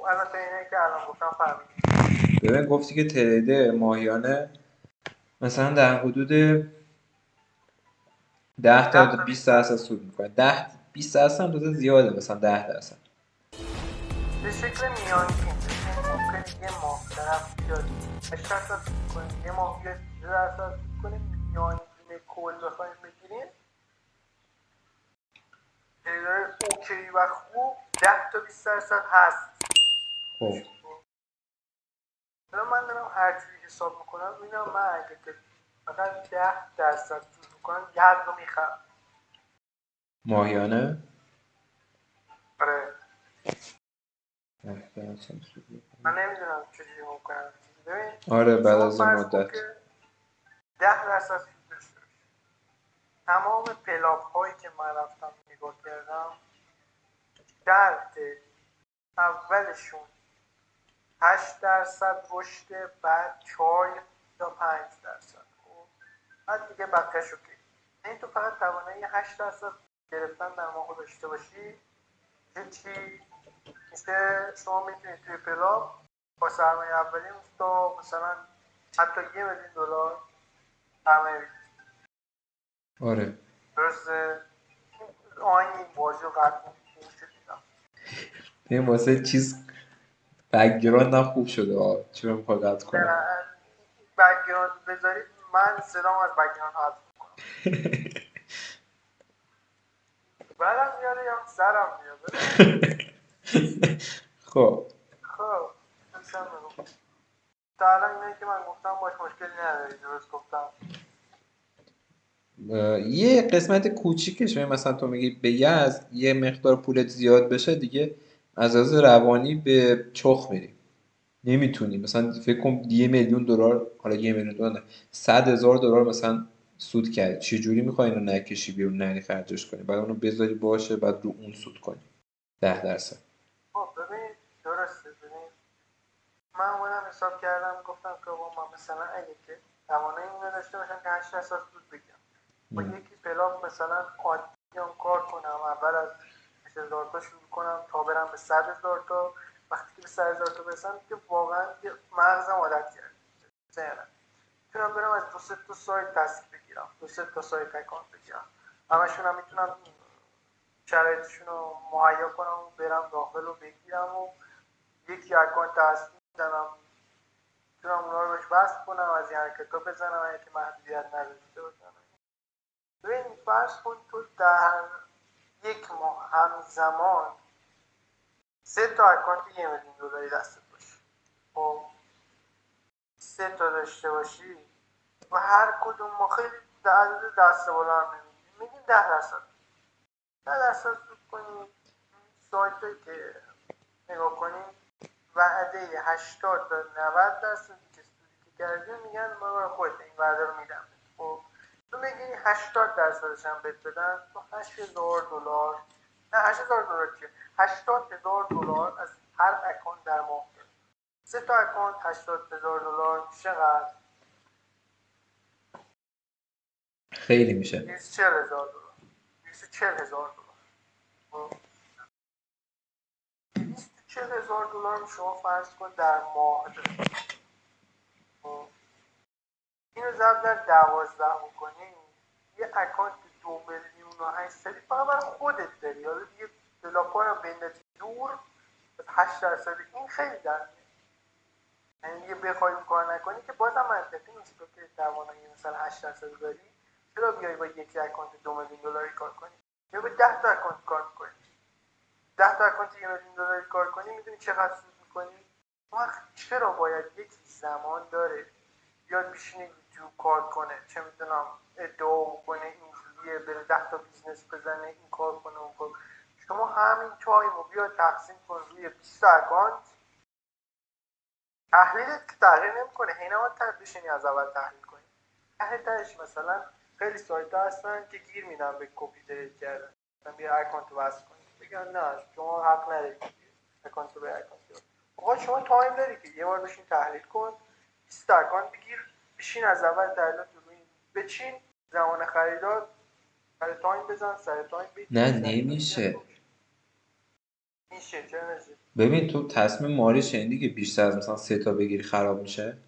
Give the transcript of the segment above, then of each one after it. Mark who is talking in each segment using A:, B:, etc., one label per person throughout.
A: الان به اینه که الان گفتم فهمیدی.
B: ببین گفتی که تریده ماهیانه مثلا در حدود 10 تا 20% سود میکنه. 20% هم دوتا زیاده، مثلا 10%.
A: به شکل میانگین ممکنه یه ماه طرف بیاد 8% سود کنه، یه ماه بیاد 13% سود کنه. میانگین کل بخوایم بگیریم تریدر اوکی و خوب 10 تا 20% هست.
B: خب
A: من دارم هر جوری حساب میکنم میبینم من اگه که فقط 10% سود میکنم یه حد رو میخرم
B: ماهیانه.
A: آره
B: 10% سود میکنه.
A: من نمیدونم چجوری ممکنه. ببین
B: آره بعد
A: شما
B: از یه
A: فرض کن
B: مدت
A: که 10% سود داشته باشی. تمام پلاپ هایی که من رفتم نگاه کردم شرط اولشون 8% رشد، بعد 4 تا 5%. خب بعد دیگه بقیه‌ش اوکی. این تو فقط توانایی 8% گرفتن در ماه داشته باشی هیچی میشه. شما میتونید توی پلاپ با سرمایه اولی تا مثلا حتی $1,000,000 سرمایه بگیرید.
B: آره
A: درسته؟ این بازی رو قطع میشه.
B: این واسه چیز بک‌گراند هم خوب شده چرا میخواد قطع کنم.
A: نه بک‌گراند بذارید من صدام از بک‌گراند حذف میکنم. بعدم میاره یا سرم میاد.
B: خب
A: داشتم بگم تا الان اینه که من گفتم باش مشکلی نداری. درست گفتم؟
B: یه قسمت کوچیکش مثلا تو میگی به یه مقدار پولت زیاد بشه دیگه از لحاظ روانی به چخ میری، نمیتونی مثلا فکر کن $1,000,000 حالا $1,000,000 نه $100,000 مثلا سود کردی، چجوری میخوای اینو نکشی بیرون نری خرجش کنی بعد اونو بذاری باشه بعد رو اون سود کنی 10%.
A: خب ببینید درسته. ببینید من اومدم حساب کردم گفتم که با من مثلا اگه که توانایی اینو داشته باشم که 8% سود بگیرم با یکی پلاپ مثلا عادیام کار کنم، اول از 20,000 تا شروع کنم تا برم به 100,000 تا. وقتی که به 100,000 تا برسم که واقعا مغزم عادت کرد ذهنم میتونم برم از 2 تا سایت دست بگیرم، 2 تا سایت اکانت بگیرم، همشون هم میتونم شرایطشون رو مهیا کنم و برم داخل و بگیرم و یکی اکانت دست میزنم میتونم اونا رو بهش وصل کنم، از این حرکت ها بزنم اگه که محدودیت نداشته باشم. ببین فرض کن تو در یک ماه همزمان 3 تا اکانت $1,000,000 دستت باشه. خب 3 تا داشته باشی و هر کدوم ما خیلی در عدد دسته بالا هم نمیگیم، میگیم 10% 10% سود کنیم. سایت که نگاه کنیم وعده 80 تا 90% که سودی که کردیم میگن ما برای خودت این وعده رو میدم. خب تو میگی 80% هم بهت بدن تو $8,000 نه $8,000 چیه $80,000 از هر اکانت در ماه داری. 3 تا اکانت $80,000 چقدر؟
B: خیلی میشه.
A: $240,000 $240,000. $240,000 شما فرض کن در ماه داری. اینو ضرب در 12 بکنی یه اکانت 2,800,000 فقط برای خودت داری. حالا دیگه دلاپار هم بندازی دور 8%. این خیلی در میاد. یعنی دیگه بخوای کار نکنی که بازم منطقی نیست. تو که توانایی مثلا 8% داری چرا بیای با یکی اکانت $2,000,000 کار کنی؟ یا به 10 تا اکانت کار کنی. 10 تا اکانت $1,000,000 کار کنی میدونی چقدر سود میکنی؟ چرا باید یکی زمان داره بیاد بشینه یوتیوب کار کنه، چه میدونم ادعا کنه اینجوریه، بره 10 تا بیزنس بزنه، این کار کنه اون کار. شما همین تایم رو بیاد تقسیم کن روی 20 اکانت، تحلیلت که تغییر نمیکنه. هی نباید بشینی از اول تحلیل کنی. تهش مثلا خیلی سایت ها هستن که گیر میدن به کپی ترید کردن، مثلا بیا اکانت رو وصل کنید بگن نه شما حق ندارید اکانت رو به اکانت بیار. آقا شما تایم داری که یه بار بشین تحلیل کن، 20 اکانت بگیر، بشین از اول تحلیلات رو بچین، زمان خریدار سر تایم بزن، سر تایم بگیر.
B: نه نمیشه.
A: میشه چرا نشه.
B: ببین تو تصمیم ماری شنیدی که بیشتر از مثلا 3 تا بگیری خراب میشه؟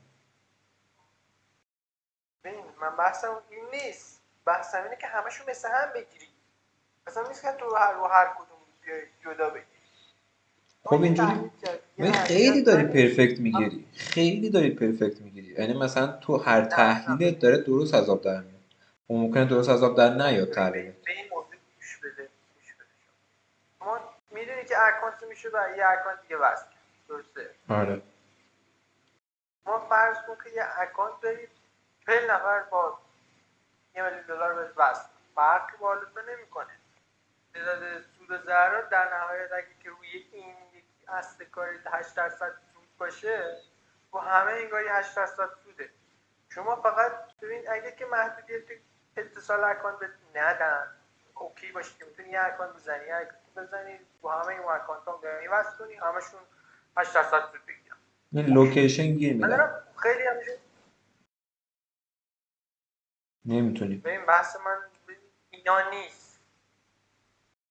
A: ببین من بحثم این نیست، بحثم اینه که همشون مثل هم بگیری، مثلا نیست که تو رو هر کدوم بیای جدا بگیری.
B: خب
A: ما یه
B: اینجوری
A: تحلیل کردیم یه
B: ببین خیلی
A: حقیقت
B: داری
A: داریم.
B: پرفکت میگیری، خیلی داری پرفکت میگیری، یعنی مثلا تو هر
A: نه نه
B: تحلیلت داره درست از آب در میاد. اون ممکنه درست از آب در نیاد تحلیلت.
A: به این موضوع گوش بده. شما میدونی که اکانت میشه و یه اکانت دیگه وصل کرد، درسته؟
B: آره.
A: ما فرض کن که یه اکانت داریم 40 نفر با $1,000,000 بهش وصل، فرقی با حالتون نمیکنه. تعداد سود و ضرر در نهایت اگه که روی این یکی اصل کاری 8% سود باشه، با همه انگاری 8% سوده. شما فقط ببین اگه که محدودیت اتصال اکانت بهت ندن، اوکی باشه که میتونی یه اکانت بزنی، یه اکانت بزنی با همه این اکانت ها میوصل کنی، همشون 8% سود بگیرن.
B: این لوکیشن گیر
A: من
B: میدن.
A: دارم خیلی همیشه
B: نمیتونی.
A: ببین بحث من اینا نیست.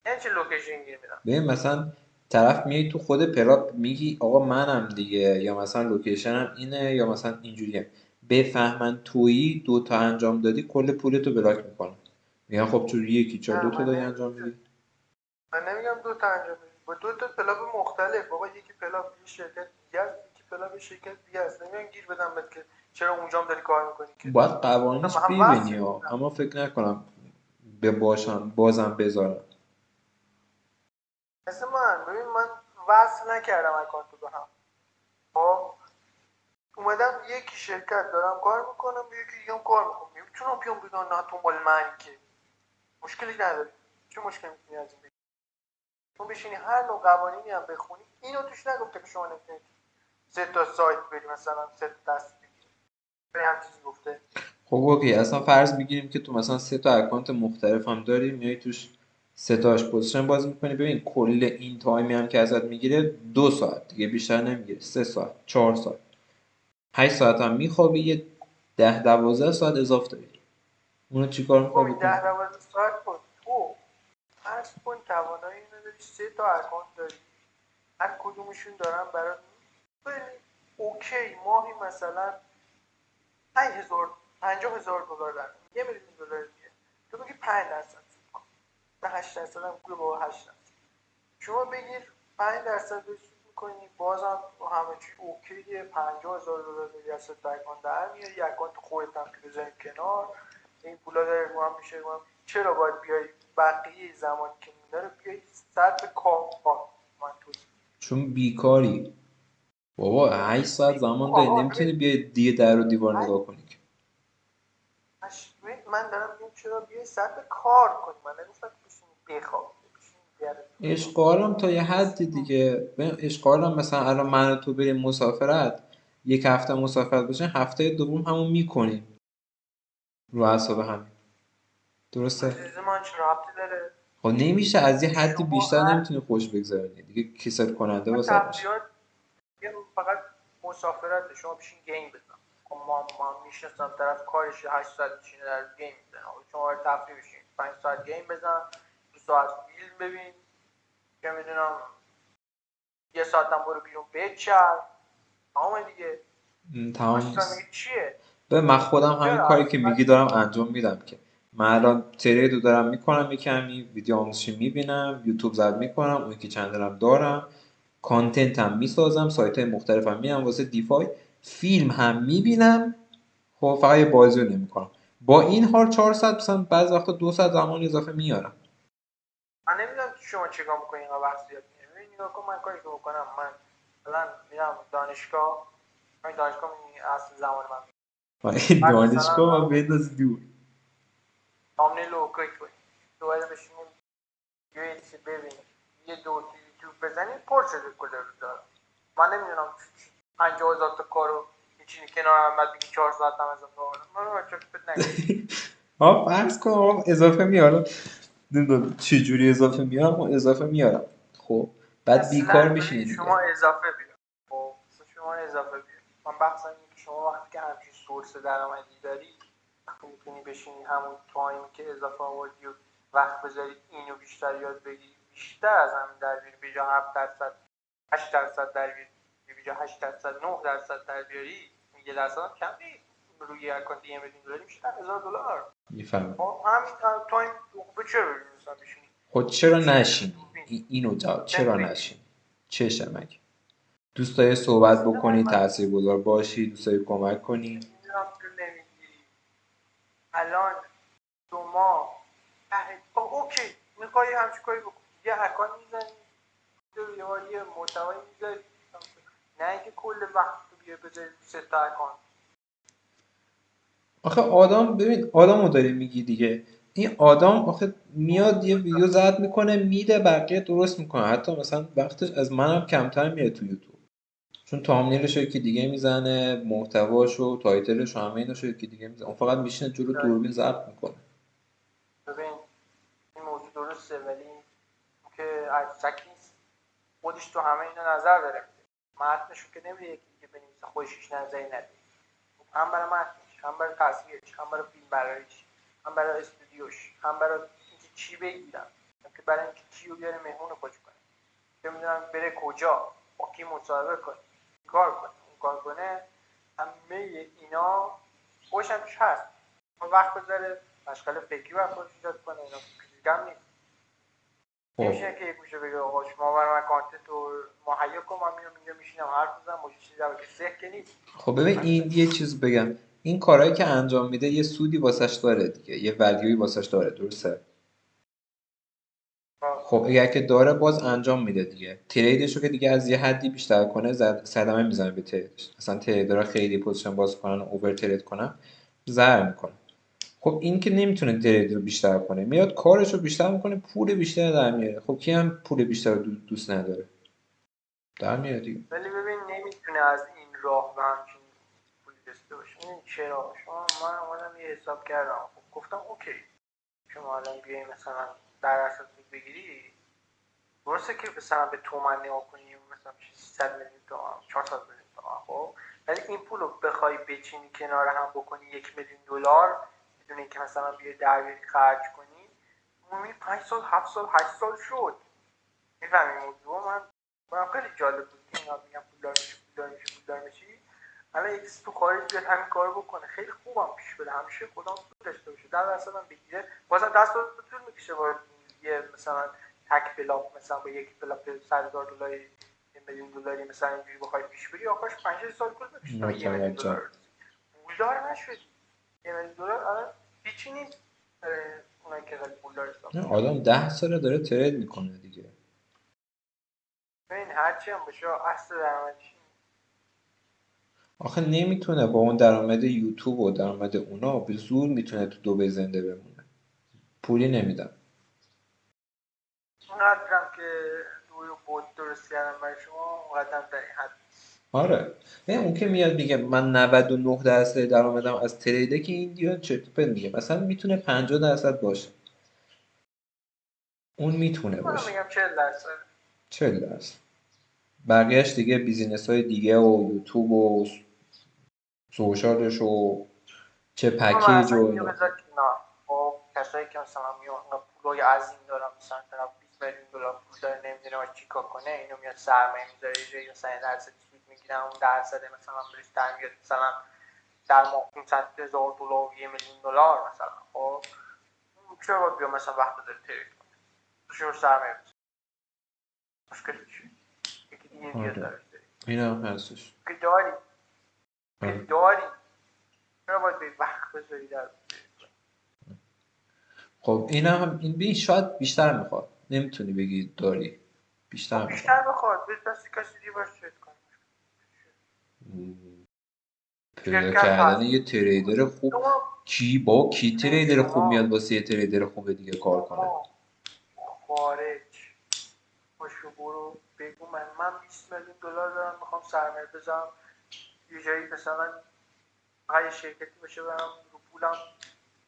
A: یعنی چه لوکیشن گیر میدن؟
B: ببین مثلا طرف میای تو خود پلاپ میگی آقا منم دیگه، یا مثلا لوکیشنم اینه، یا مثلا اینجوریه، بفهمن تویی دوتا انجام دادی کل پولتو بلاک میکنن. میگن خب تو یکی چرا
A: نه
B: دوتا داری انجام میدی؟
A: من نمیگم دو تا انجام بدی، با دو تا پلاپ مختلف. بابا یکی پلاپ یه شرکت دیگه است، یکی پلاپ یه شرکت دیگه است. نمیگم گیر بدم بهت که چرا اونجام داری کار میکنی که
B: باید قوانینش
A: هم
B: ببینی
A: وصل
B: ها،
A: میکنم.
B: اما فکر نکنم به بازم بذارم.
A: مثل من ببین من وصل نکردم اکانت رو به هم. خب اومدم یکی شرکت دارم کار میکنم، یکی دیگه هم کار میکنم، میتونم بیام بگم نه تو مال من که مشکلی نداری. چه مشکلی میتونی از این بگی؟ تو بشینی هر نوع قوانینی هم بخونی، اینو توش نگفته که شما نمیتونید 3 تا سایت بری مثلا 3 تا دست بگیری. به هم چیزی گفته؟
B: خب اوکی، اصلا فرض میگیریم که تو مثلا 3 تا اکانت مختلف هم داری، میای توش 3 تاش پوزیشن بازی میکنی. ببین کل این تایمی هم که ازت میگیره 2 ساعت دیگه، بیشتر نمیگیره. 3 ساعت، 4 ساعت، 8 ساعت هم میخوابی، یه 10 12 ساعت اضافه داری. اونو چیکار
A: خب
B: میخوای
A: این
B: بکنی؟
A: 10-12 ساعت بود تو فرض کن توانایی اینو داری 3 تا اکانت داری، هر کدومشون دارن برات خیلی اوکی ماهی مثلا 50,000 $50,000 در $1,000,000 دیگه، تو بگی 5% سود کن، به 8% هم پول با 8%. شما بگیر 5% رو سود میکنی، بازم همه چی اوکیه. $50,000 داری از تا اکانت در میاری، یه اکانت خودت هم که بزنی کنار، این پولا داره رو هم میشه. چرا باید بیای بقیه زمانی که مونده رو بیای صرف کار من توضیح؟
B: چون بیکاری. بابا 8 ساعت زمان داری،
A: آقا
B: نمیتونی بیای دیگه در و دیوار نگاه کنی که.
A: من دارم میگم چرا بیای صرف کار کنی، من نگفتم که بشینی بخواب،
B: اشغالم تا یه حدی دیگه. ببین اشغالم مثلا الان من و تو بریم مسافرت، 1 هفته مسافرت باشه، هفته دوم همون میکنیم رو اعصاب همین. درسته؟
A: عزیز من چه ربطی داره؟
B: خب نمیشه از یه حدی
A: شما
B: بیشتر
A: هر
B: نمیتونی خوش بگذرونی دیگه، کسل کننده
A: شما
B: واسه باشه.
A: تفریحات فقط مسافرت، شما بشین گیم بزن. خب ما میشناسم طرف کارش 8 ساعت میشینه در گیم بزنه، شما باید تفریح بشین 5 ساعت گیم بزن، 2 ساعت فیلم ببین، که میدونم 1 ساعت هم برو بیرون بچر، تمام دیگه.
B: تمام
A: ماشین
B: نیست.
A: میگه چیه؟
B: به من خودم همین
A: چرا
B: کاری که میگی دارم انجام میدم که من الان ترید رو دارم میکنم، یه کمی ویدیو آموزشی میبینم، یوتیوب زد میکنم، اون که چنلم دارم، کانتنت هم میسازم، سایت های مختلف هم میرم واسه دیفای، فیلم هم میبینم. خب فقط یه بازی رو نمیکنم. با این حال 4 ساعت مثلا بعض وقتا 2 ساعت زمان اضافه میارم.
A: من نمیدونم شما چیکار میکنین اینقدر وقت زیاد میگیره. ببین نگاه کن، من کاری که بکنم، من مثلا میرم دانشگاه، من دانشگاه میبینی اصل زمان من
B: این
A: بعد مثلا
B: دانشگاه هم
A: من
B: بنداز دور.
A: تامنیل رو اوکی کنیم، دوباره بشینیم یه چیزی ببینیم، یه دو یوتیوب بزنیم پر شده کل روز دارم. من نمیدونم 50,000 تا کارو میچینی کنار هم، بعد بگی 4 ساعت هم اضافه آوردم. من بچه فکر نکنم.
B: ها فرض کن آقا اضافه میارم، نمیدونم چه جوری اضافه میارم و اضافه میارم. خب بعد بیکار
A: اصلا
B: میشینی
A: ببین شما
B: دیگه.
A: اضافه بیار، خب شما اضافه بیار. من بحثم اینه که شما وقتی که همچین سورس درآمدی داری، وقتی میتونی بشینی همون تایمی که اضافه آوردی و وقت بذاری اینو بیشتر یاد بگیری، بیشتر از همین در بیاری، به جا 7% 8% در بیاری، به جا 8% 9% در بیاری، 1% هم کم نیست. روی اکانت 1 میلیون دلاری میشه $10,000.
B: میفهمم.
A: همین تایم به چرا مثلا بشینی؟
B: خود چرا نشینی؟ اینو جواب چرا نشینی؟ چه شمک؟ دوست داری صحبت بکنی، تاثیرگذار باشی، دوست داری کمک کنی؟
A: الان 2 ماه اوکی میخوایی همچین کاری بکنی، یه اکانت میزنی، یه محتوایی میذاری، نه اینکه کل وقت تو بیا بذاری 3 تا اکانت.
B: آخه آدم ببین آدمو داری میگی دیگه، این آدم آخه میاد یه ویدیو زد میکنه میده بقیه درست میکنه، حتی مثلا وقتش از منم کمتر میره تو یوتیوب، چون تامنیلش یکی دیگه میزنه، محتواشو تایتلش همه ایناشو یکی دیگه میزنه، اون فقط میشینه جلو دوربین ضبط میکنه.
A: ببین این موضوع درسته ولی که عکسک نیست، خودش تو همه اینا نظر داره، متنشو که نمیده یکی دیگه بنویسه خودش نظری نده، هم برای متنش، هم برای تصویرش، هم برای فیلم برداریش، هم برای استودیوش، هم برای اینکه چی بگیرن، هم که برای اینکه کیو بیاره مهمون خودش کنه، چه میدونم بره کجا، با کی مصاحبه کنه، کار کنه، اون کار کنه، همه اینا خوش هم توش هست. وقت بذاره مشغله فکری وقت خودش ایجاد کنه، اینا کم نیست. نمیشه که یک میشه بگه آقا شما برای من کانتنت رو مهیا کن، من میام اینجا میشینم حرف میزنم با چیزی که ذهن که نیست.
B: خب ببین این یه چیز بگم، این کارهایی که انجام میده یه سودی واسش داره دیگه، یه ولیوی واسش داره، درسته؟ خب اگر که داره باز انجام میده دیگه، تریدشو که دیگه از یه حدی بیشتر کنه صدمه میزنه به تریدش، مثلا تریدرها خیلی پوزیشن باز کنن اوور ترید کنن ضرر میکنه. خب این که نمیتونه ترید رو بیشتر کنه، میاد کارش رو بیشتر میکنه، پول بیشتر در میاره. خب کی هم پول بیشتر رو دوست نداره؟ در میاره دیگه.
A: ولی ببین نمیتونه از این راه و همچین پولی داشته باشه. این چرا؟ من اومدم یه حساب کردم، خب گفتم اوکی شما الان بیایی مثلا درصد بگیری، درسته که مثلا به تومن نگاه کنی مثلا 300 میلیون تومان 400 میلیون تومان، خب ولی این پول رو بخوای بچینی کنار هم بکنی $1,000,000 بدون اینکه مثلا بیای درگیری خرج کنی، اون 5 سال 7 سال 8 سال شد. میفهمی موضوع؟ من خیلی جالب بود که اینا میگن پولدار میشی. الان یکی تو خارج بیاد همین کارو بکنه خیلی خوبم پیش بره، همیشه خودم پول داشته باشه 10% هم بگیره، بازم دست طول میکشه با یه مثلا تک بلاک، مثلا با یک بلاک $100,000 $1,000,000 مثلا اینجوری بخوای پیش بری آخرش 5 سال طول میکشه تا $1,000,000 پولدار نشدی. $1,000,000 الان هیچی نیست. اونایی که خیلی پولدار حساب
B: نه آدم 10 ساله داره ترید میکنه دیگه.
A: ببین هرچی هم باشه اصل درآمدش
B: آخه نمیتونه با اون درآمد یوتیوب و درآمد اونا به زور میتونه تو دبی زنده بمونه، پولی نمیدن.
A: اونقدرم که روی بود درست کردم برای شما، اونقدرم در این حد.
B: آره نه اون که میاد میگه من 99% درآمدم از تریده، که این دیگه چرت و پرت میگه، مثلا میتونه 50% باشه، اون میتونه
A: من
B: باشه
A: میگم 40%.
B: 40%. بقیهش دیگه بیزینس های دیگه و یوتیوب و سوشالش و چه
A: اما
B: پکیج و
A: اصلا اینو
B: اینا.
A: بذار کنار. خب کسایی که مثلا میان پولای عظیم دارن، مثلا طرف $20,000,000 پول داره نمیدونه چیکار کنه، اینو میاد سرمایه میذاره یه مثلا درصد سود میگیرن، اون درصد مثلا بهش در میاد مثلا در ماه $500,000 $1,000,000 مثلا. خب چرا باید بیا مثلا وقت بذاره ترید کنه؟ چرا سرمایه بذاره؟ مشکل چیه؟ یکی دیگه بیاد
B: آره
A: داره
B: این هم هستش.
A: که داری
B: آره.
A: چرا باید به وقت بذاری در
B: خب این هم این شاید بیشتر میخواد، نمیتونی بگی داری، بیشتر میخواد.
A: بیشتر بخواد به دست کسی دیگه باش ترید کنه.
B: پیدا
A: شرکت
B: کردن
A: هست
B: یه تریدر خوب، کی تریدر خوب میاد واسه یه تریدر خوب دیگه کار کنه؟
A: خارج باشو برو بگو من $20,000,000 دارم میخوام سرمایه بذارم یه جایی مثلا یه شرکتی باشه برم رو پولم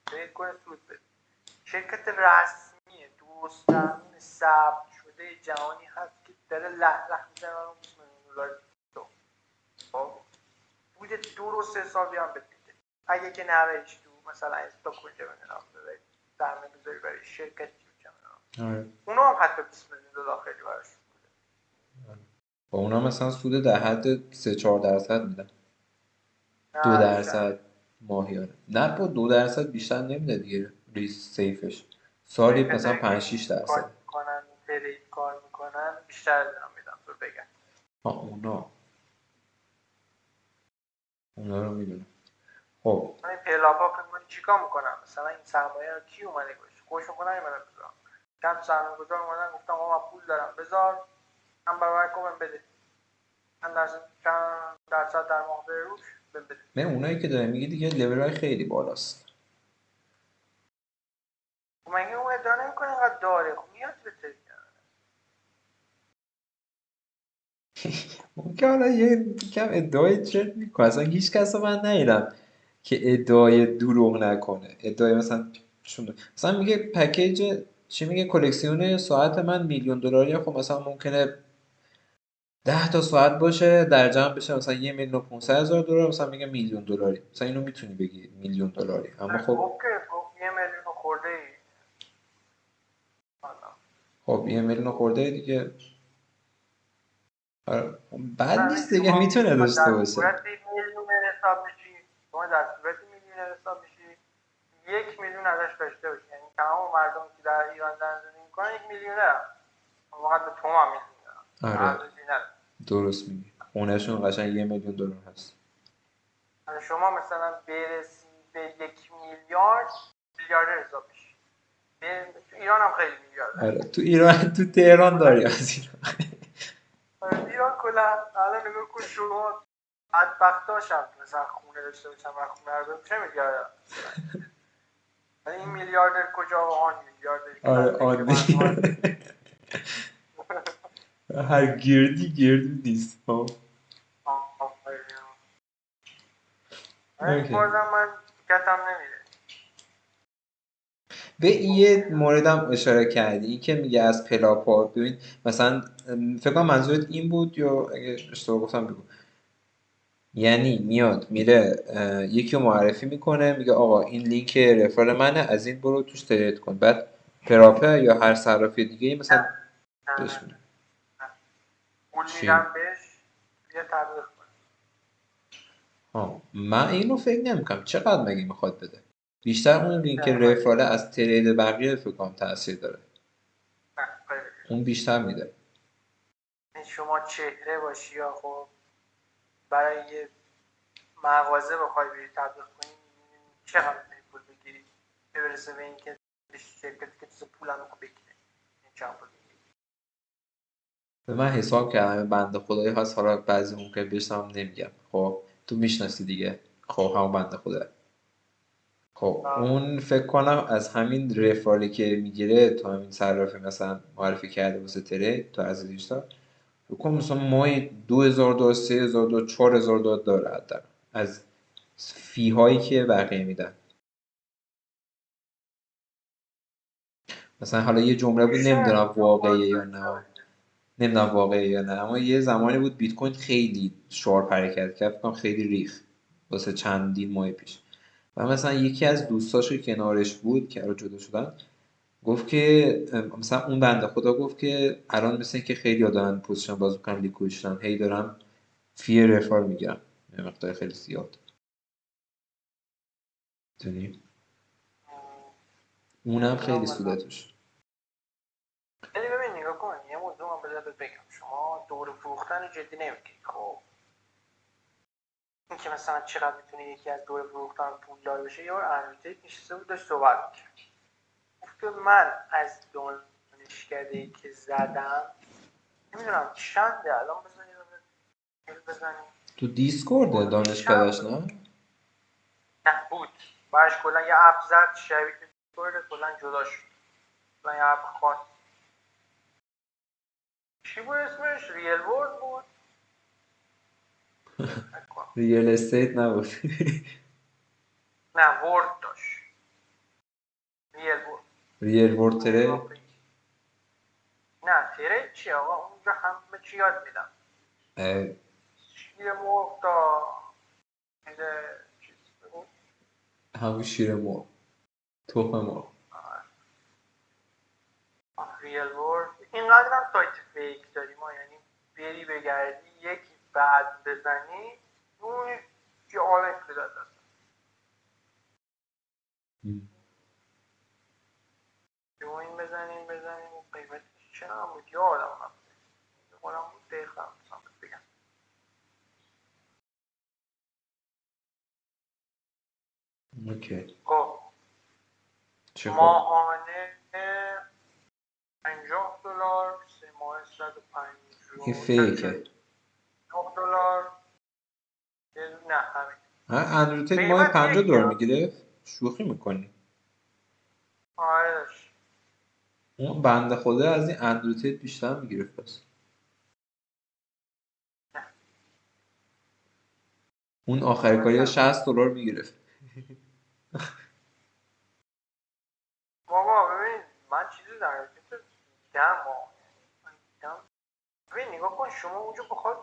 A: ترید کنه سود بده. شرکت رسمی درست درمون ثبت شده جهانی هست که داره لح میزنه رو $20,000,000 خب بود درست حسابی هم بده. اگه که نوشت تو مثلا استاک کجا بنام بذاری سرمایه بذاری برای شرکتی
B: آره.
A: اونا هم حتی 20 میلیون دلار خیلی براش
B: با اونا مثلا سود در حد 3-4% میدن. دو
A: نه بیشتر
B: درصد ماهیانه. نه با 2% بیشتر نمیده دیگه ریس سیفش. سالی مثلا
A: کسایی که
B: 5-6%.
A: کار میکنن ترید کار میکنن بیشتر از اینا میدن تو بگن
B: اونا رو میدونم. خب
A: من این پیلاپا فکر کنی چیکار میکنم مثلا این سرمایه رو کی اومده گوش خوش میکنن اینا بذارم چند سرمایه گذار اومدن گفتم آقا من پول دارم بذار من برای کمم بده من چند درصد در ماه بره روش بده
B: نه اونایی که داره میگه دیگه لول های خیلی بالاست.
A: خب مگه اون ادعا نمیکنه اینقدر داره خب نیاز به ترید
B: اون که حالا یه کم ادعای چرت میکنه. اصلا هیچ کس رو من ندیدم که ادعای دروغ نکنه. ادعای مثلا میگه پکیج چی میگه کلکسیون ساعت من $1,000,000. خب مثلا ممکنه 10 تا ساعت باشه در جمع بشه مثلا $1,500,000. مثلا میگه $1,000,000. مثلا اینو میتونی بگی $1,000,000. اما خب
A: گفت که گفت 1,000,000 خورده ای
B: خب 1,000,000 خورده دیگه. آره. بد
A: مثلا
B: نیست دیگه
A: شما
B: میتونه داشته
A: در
B: باشه.
A: صورت میلیونر حساب میشی شما در صورت میلیونر حساب میشی 1,000,000 ازش داشته باشی یعنی تمام مردم که در ایران زندگی میکنن 1,000,000 فقط به تو هم میلیونر
B: آره
A: ارزشی نداره
B: درست میگی. خونهشون قشنگ $1,000,000 هست.
A: شما مثلا برسی به 1,000,000,000 میلیاردر حساب میشی تو ایران هم خیلی میلیاردر
B: آره تو ایران تو تهران داری از اینا.
A: ایران کلا الان نگاه کن شما بدبختاشم مثلا خونه داشته باشم و خونه رو چه میلیارد این میلیاردر کجا و آن میلیاردر که
B: آره
A: بعد فکر
B: آن
A: مردم هست
B: هر گردی نیست. خب اوکی.
A: بازم من کتم نمیره
B: به یه موردم اشاره کردی این که میگه از پلاپا ببین مثلا فکر کنم منظورت این بود یا اگه اشتباه گفتم بگو. یعنی میاد میره یکی رو معرفی میکنه میگه آقا این لینک رفرال منه از این برو توش ترید کن بعد پراپه یا هر صرافی دیگه
A: نه
B: مثلا
A: نه
B: بهش
A: نه
B: میده.
A: پول
B: چی؟
A: میدم بهش یه تبلیغ کن
B: من اینو فکر نمیکنم چقدر مگه میخواد بده. بیشتر اون لینک رفراله از ترید بقیه فکر کنم تاثیر داره. اون بیشتر میده.
A: شما چهره باشی یا خب برای یه مغازه بخوای بری تبلیغ کنی چقدر میتونی پول بگیری به برسه به این که شرکتی که تو پولم رو بگیره این چند پول بگیری
B: به من حساب کردم بنده خدایی هست حالا بعضی ممکن بشنم نمیگم. خب تو میشناسی دیگه. خب همون بنده خدا. خب اون فکر کنم از همین رفرالی که میگیره تو همین صرافی مثلا معرفی کرده واسه ترید تو از دیجیتال فکر کنم مثلا ماهی $2,000 $3,000 $4,000 داره حداقل از فی هایی که بقیه میدن. مثلا حالا یه جمله بود نمیدونم واقعیه یا نه. نمیدونم واقعیه یا نه اما یه زمانی بود بیت کوین خیلی شارپ حرکت کرد فکر کنم خیلی ریخت واسه چندین ماه پیش. و مثلا یکی از دوستاشو که کنارش بود که رو جدا شدن گفت که مثلا اون بنده خدا گفت که الان مثل که خیلی ها دارن پوزیشن باز میکنن لیکوید شدن هی دارن فی رفار میگیرن یه مقدار خیلی زیاد دونی اونم خیلی سوده توش.
A: ولی ببین نگاه کن یه موضوع من بذار بگم شما دور فروختن جدی نمیگیری خب این که مثلا چقدر میتونه یکی از دور فروختن پولدار بشه یه بار انویتیت نشسته بود داشت صحبت میکرد گفت که من از دانشکده‌ای که زدم نمیدونم چنده الان بزنیم
B: تو دیسکورد دانشکدهش نه؟
A: نه بود برش کلا یه اپ زد شبیه دیسکورد کلا جدا شد کلا یه اپ خاص چی بود اسمش ریل ورد بود
B: ریل استیت نبود.
A: نه ورد داشت ریل ورد
B: ریل ورد تره.
A: نه ترید چیه آقا اونجا همه چی یاد میدم شیر مرغ تا چیز بود
B: همون شیر مرغ تخم مرغ
A: اینقدر هم سایت فیک داریم ما، یعنی بری بگردی یکی بعد بزنی اون یه آره اقتداد هست. این بزنیم قیمتش چه هم بود یا آدم هم خودم بود دقیقه هم بگم.
B: اوکی.
A: خب
B: چه خب؟
A: ماهانه $50 3 ماه 150
B: این فیکه.
A: $9 نه همین.
B: ها اندروتک ماه $50 میگیره؟ شوخی میکنی؟
A: آره داشت.
B: اون بنده خدا از این اندروتک بیشتر میگیره پس. اون آخر کاری $60 میگرفت.
A: بابا ببین من چیزی در حقیقت دیدم ببین نگاه کن شما اونجا بخواد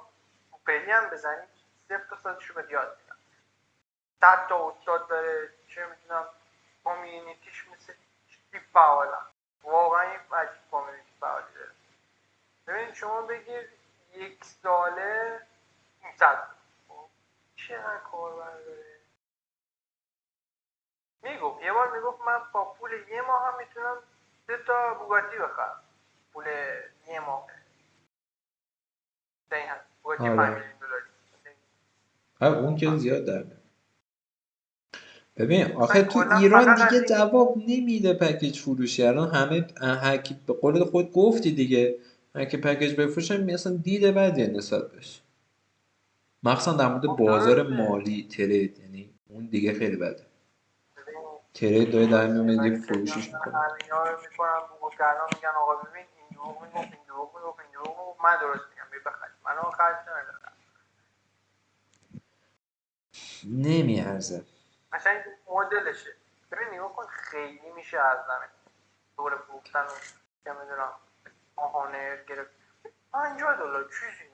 A: پری هم بزنید 0 تا 100 بهت یاد میدن 100 تا استاد داره چه میدونم کامیونیتیش مثل چی فعالا واقعا یه عجیب کامیونیتی فعالی داره. ببین شما بگیر یک ساله 500 چقدر کاربر داره. یه بار میگفت من با پول یه ماه هم میتونم 3 تا بوگاتی بخرم. پول یه ماه دقیقا بوگاتی $5 میلیون.
B: اون که زیاد در میاد. ببین آخه تو ایران دیگه جواب نمیده پکیج فروشی. الان همه هرکی به قول خود گفتی دیگه هرکی پکیج بفروشن اصلا دیده بدیه نسبت بهش. مخصوصا در مورد بازار مالی ترید، یعنی اون دیگه خیلی بده. ترید داره در میاد دیگه فروشیش میکنه.
A: همینا رو میکنم بوگرنا میگن آقا ببین این دروغ میگفت من درست میگم بخرید منو خرج نمیدونم
B: نمیارزه.
A: مثلا این مدلشه. ببین نگاه کن خیلی میشه از زمین دور فروختن و چه میدونم آهانه گرفت $50 چیزی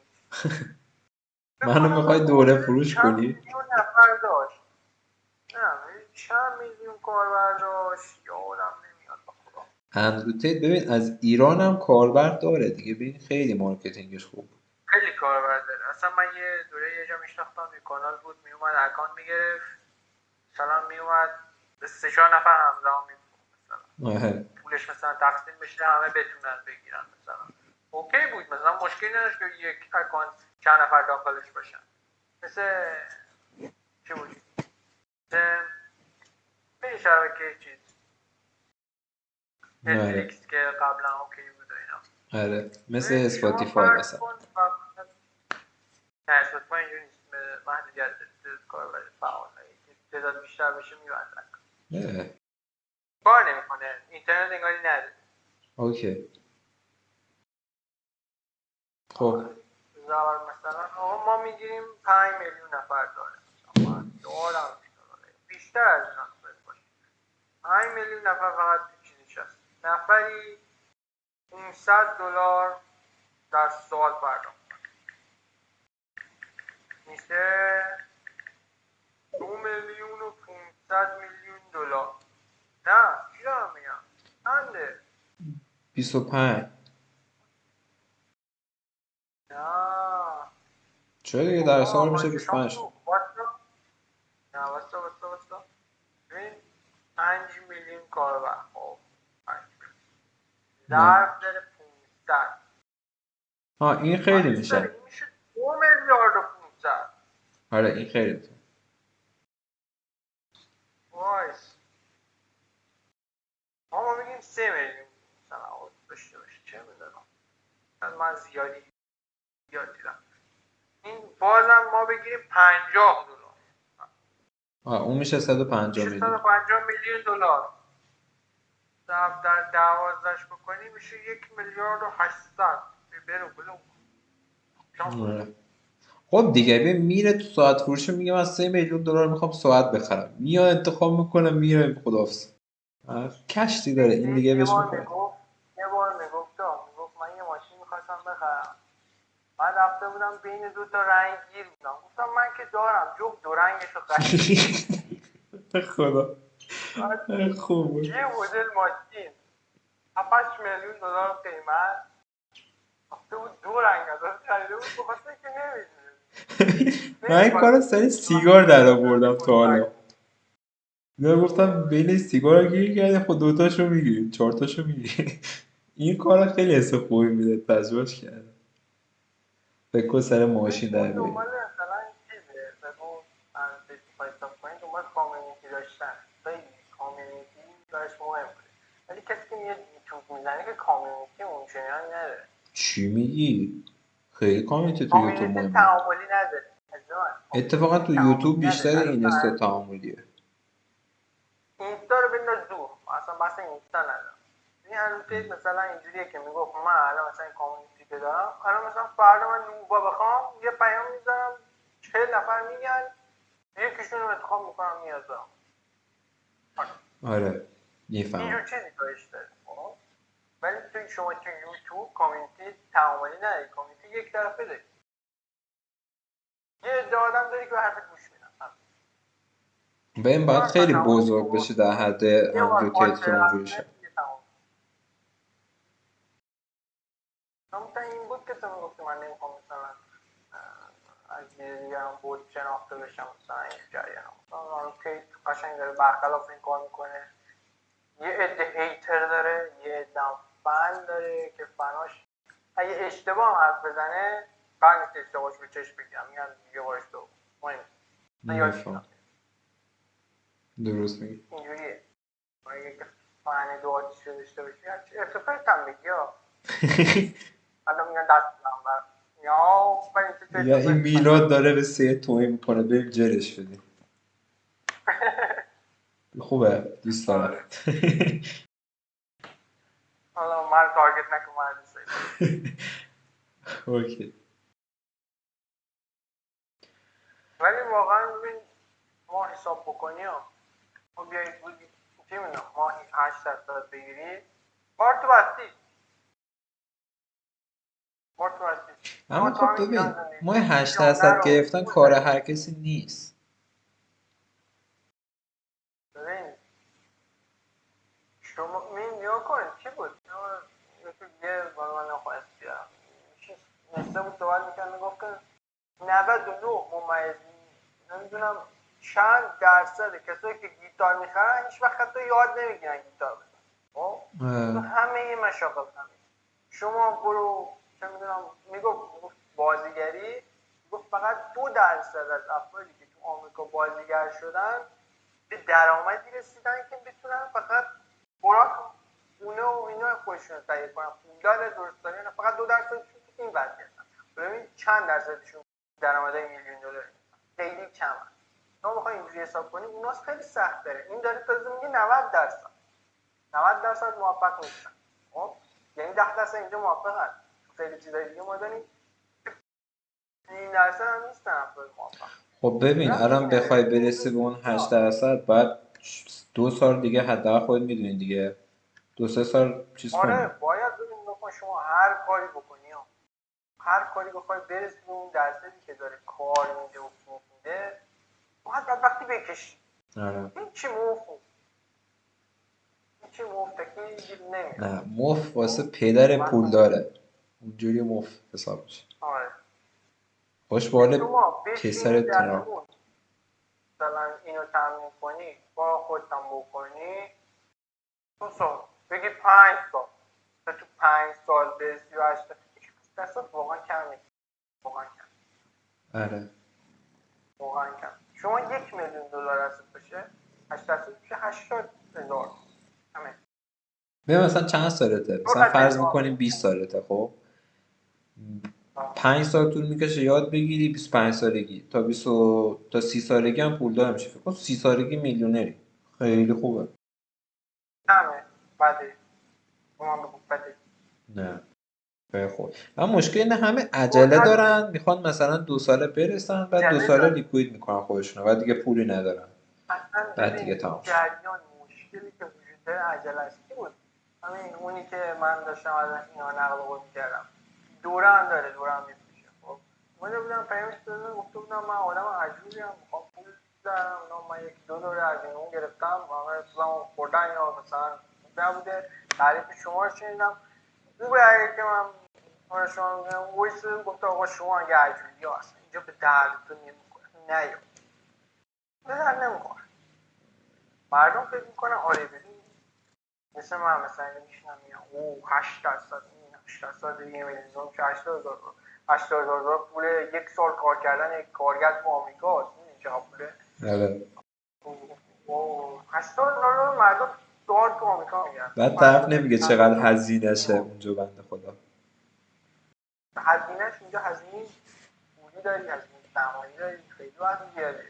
B: منو میخوای دوره فروش کنی؟
A: میلیون نفر داشت نه چند میلیون کاربر داشت یادم نمیاد بخدا.
B: اندروتک ببین از ایران هم کاربر داره دیگه. ببین خیلی مارکتینگش خوب
A: خیلی کاربر داره. اصلا من یه دوره یه جا میشناختم یه کانال بود میومد اکانت میگرفت مثلا میومد به 3-4 نفر همزمان میفروخت مثلا پولش مثلا تقسیم بشه همه بتونن بگیرن مثلا اوکی بود مثلا مشکلی نداشت که یک اکانت چند نفر داخلش باشن مثل چی بود به شبکه چیز نتفلیکس که قبلا اوکی بود و اینا.
B: آره مثل اسپاتیفای مثلا.
A: نه اسپاتیفای اینجوری نیست محدودیت کاربر فعال تعداد بیشتر بشه میبندن کار نمیکنه اینترنت انگاری نداره.
B: اوکی خب
A: مثلا آقا ما میگیریم 5 میلیون نفر داره مثلا دارم بیشتر از اینا باشه 5 میلیون نفر فقط چیزیش هست نفری $500 در سال پرداخت میشه $2,500,000 نه چی دارم میگم چنده
B: 25
A: نه
B: چرا دیگه در سال میشه 25
A: نه واسه ببین 5 میلیون کاربر خب ضرب داره 500
B: این خیلی میشه
A: این میشه 2,500,000,000
B: آره این خیلی میشه
A: وایس ما میگیم 3 میلیون مثلا داشته باشه چه میدونم من زیاد دیدم این بازم ما بگیریم $50
B: اون میشه 150 میلیون
A: $150 میلیون در 12 بکنی میشه 1,800,000,000
B: خب دیگه ببین میره تو ساعت فروشی میگه من $3 میلیون میخوام ساعت بخرم میاد انتخاب میکنه میره خداحافظ کشتی داره این دیگه بهش میخوره.
A: یه بار میگفت من یه ماشین میخواستم بخرم من رفته بودم بین 2 تا رنگ گیر بودم گفتم من که دارم جفت دو رنگشو خرید
B: خدا خوب بود
A: یه مدل ماشین $7 میلیون قیمت تو دو رنگ ازش خریده بود بخاطر که نمیدونه
B: من این کار سری سیگار در آوردم تا حالا. من گفتم بین سیگار گیر کردیم خود دوتاشو میگیریم 4 تاشو میگیریم. این کار خیلی حس خوبی میده تجربهش کردم. فکر کن سر ماشین در بریم.
A: دنبال مثلا چیزه بگو از فایستاپ کنیم دنبال کامیونیتی داشتن خیلی کامیونیتی داشت مهمه ولی کسی که میاد یوتیوب میزنه که کامیونیتی اونچنان نداره.
B: چی میگی؟ خیلی کامیونیتی تو یوتیوب
A: کامیونیتی
B: مهمه.
A: تعاملی نداره.
B: اتفاقا تو یوتیوب بیشتر اینستا تعاملیه.
A: اینستا رو بنداز دور اصلا بحث اینستا ندارم. این البته مثلا اینجوریه که میگفت من الان مثلا این کامیونیتی که دارم الان مثلا فردا من نوبا بخوام یه پیام میذارم 40 نفر میگن یکیشون رو انتخاب میکنم میازم.
B: آره میفهمم.
A: اینجور چیزی کارش داره. ولی توی شما توی یوتیوب کامیونیتی تعاملی نداری کامیونیتی یک طرفه داری. یه عده آدم داری که به حرفت گوش میدن.
B: و این باید خیلی بزرگ بشه در حد اندرو تیت که اونجوری شد.
A: همونطور این بود که تو میگفتی من نمیخوام مثلا از دیگران بود شناخته بشم مثلا این جریان مثلا تیت قشنگ داره برخلاف این کار میکنه. یه عده هیتر داره یه عده فن داره که فناش اگه اشتباه هم حرف بزنه قرار نیست اشتباهش به چشم بگیرم میگن دیگه باش تو
B: مهم درست میگی
A: اینجوریه. اگه که فن دو آتیش رو داشته باشی هرچی ارتفاعت هم بگی ها حالا میگن دست بزنم بر
B: یا این میلاد داره به 3 توهین میکنه بریم جرش بدیم. خوبه دوست دارم.
A: حالا من تارگت نکن من دوست دارم.
B: اوکی.
A: ولی واقعا ببین ما حساب بکنی ما بیایید بودی چی میدونم ماهی 8% بگیری بار تو بستی
B: اما خب ببین ما 8% گرفتن کار هر کسی نیست.
A: ببین شما نیا کنید چی بود؟ یه بالا من نخواهست بیارم نشته بود صحبت میکرد میگفت که 99 ممیز نمیدونم چند درصد کسایی که گیتار میخرن هیچ وقت حتی یاد نمیگیرن گیتار بزنن. همه مشاغل همه شما برو چه میدونم میگفت بازیگری میگفت فقط 2% از افرادی که تو آمریکا بازیگر شدن به درآمدی رسیدن که بتونن فقط خوراک خونه و اینا خودشون رو تهیه کنن. پولدار درستانه فقط 2%شون تو این وضعیتن. ببین چند درصدشون درآمدهای میلیون دلار خیلی کمه. شما بخوای اینجوری حساب کنی اوناس خیلی سخت داره. این داره تازه میگه 90% موفق نیستن. خب یعنی 10% اینجا موفقن. خیلی چیزای دیگه ما داریم 3% هم نیستن افراد موفق.
B: خب ببین الان بخوای برسی به اون 8% بعد 2 سال دیگه حداقل خودت میدونی دیگه 2-3 سال چیز کنی.
A: آره باید ببین شما هر کاری بکنی هر کاری بخوای برسی به اون درصدی که داره کار میده و فوق میده باید وقتی بکشی.
B: آره.
A: هیچی مفتکی نمیاد.
B: نه مفت واسه پدر پول داره اونجوری مفت حساب میشه.
A: آره.
B: خوش باله کسر تنار
A: مثلا اینو تامین کنی با خودت هم بکنی تو سال بگی 5 سال تو 5 سال برسی و 8% واقعا کم نیست.
B: آره
A: واقعا کم. شما $1,000,000 هست بشه 8% میشه 80,000 همه.
B: ببین مثلا چند سالته مثلا فرض میکنیم 20 سالته خب 5 سال طول میکشه یاد بگیری 25 سالگی تا 30 سالگی هم پولدار میشه. فکر کن 30 سالگی میلیونری خیلی خوبه.
A: همه بده اون بگو بده
B: نه خیلی خوب. اما مشکل اینه همه عجله دارن میخوان مثلا 2 ساله برسن بعد 2 ساله لیکوید میکنن خودشونو بعد دیگه پولی ندارن بعد دیگه تمام شد.
A: جریان مشکلی که وجود داره عجله است. کی بود همین اونی که من داشتم از اینا نقل قول می‌کردم دوره هم داره دوره هم میفروشه. خب اومده بودم پیامش دادم گفته بودم من آدم عجولی ام میخوام پول دارم من 1-2 دوره از این اون گرفتم همه پولمو خوردن یا مثلا نبوده تعریف شما رو شنیدم خوبه اگه که من آره شما میگم وایس گفت آقا شما اگه عجولی هست اینجا به دردتون نمیکنه نه به درد نمیکنه. مردم فکر میکنن آره ببین مثل من مثلا میشنم میگم او 8% این 8% یه میلیون که 80,000 دلار پول یک سال کار کردن یک کارگر تو آمریکا هست. این چقدر پوله؟
B: آره
A: 80,000 مردم دلار تو آمریکا میگن.
B: بعد طرف نمیگه چقدر هزینه‌شه اونجا بنده خدا.
A: هزینهش اینجا هزینه پولی داری، هزینه سرمایه‌ای داری، خیلی باید زیاده.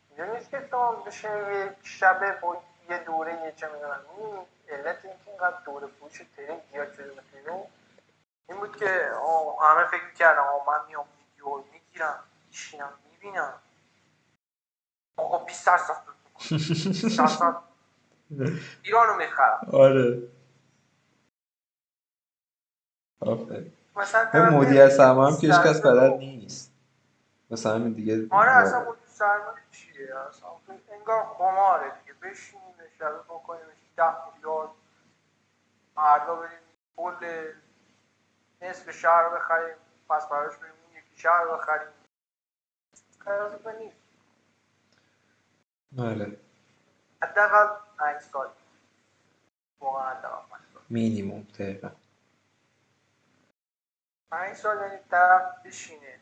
A: اینجا نیست که شما بشه یک شبه با یه دوره یه چه میدونم علت اینکه اینقدر دوره فروش ترین زیاد شده مثل این بود که همه فکر میکردن من میام ویدیو میگیرم میشینم میبینم آقا 20% میکنم 20% ایرانو میخرم.
B: آره آفرین.
A: مثلا
B: به مدیر سرمایه هم که هیچ کس بلد نیست مثلا همین دیگه.
A: آره اصلا مدیر سرمایه چیه اصلا انگار قماره دیگه بشینیم شبه بکنیم 10 میلیارد فردا بریم کل نصف شهر رو بخریم پس براش بریم یکی شهر رو بخریم قرار نیست.
B: آره
A: حداقل 5 سال واقعا حداقل 5 سال
B: مینیموم دقیقا
A: 5 سال یعنی طرف بشینه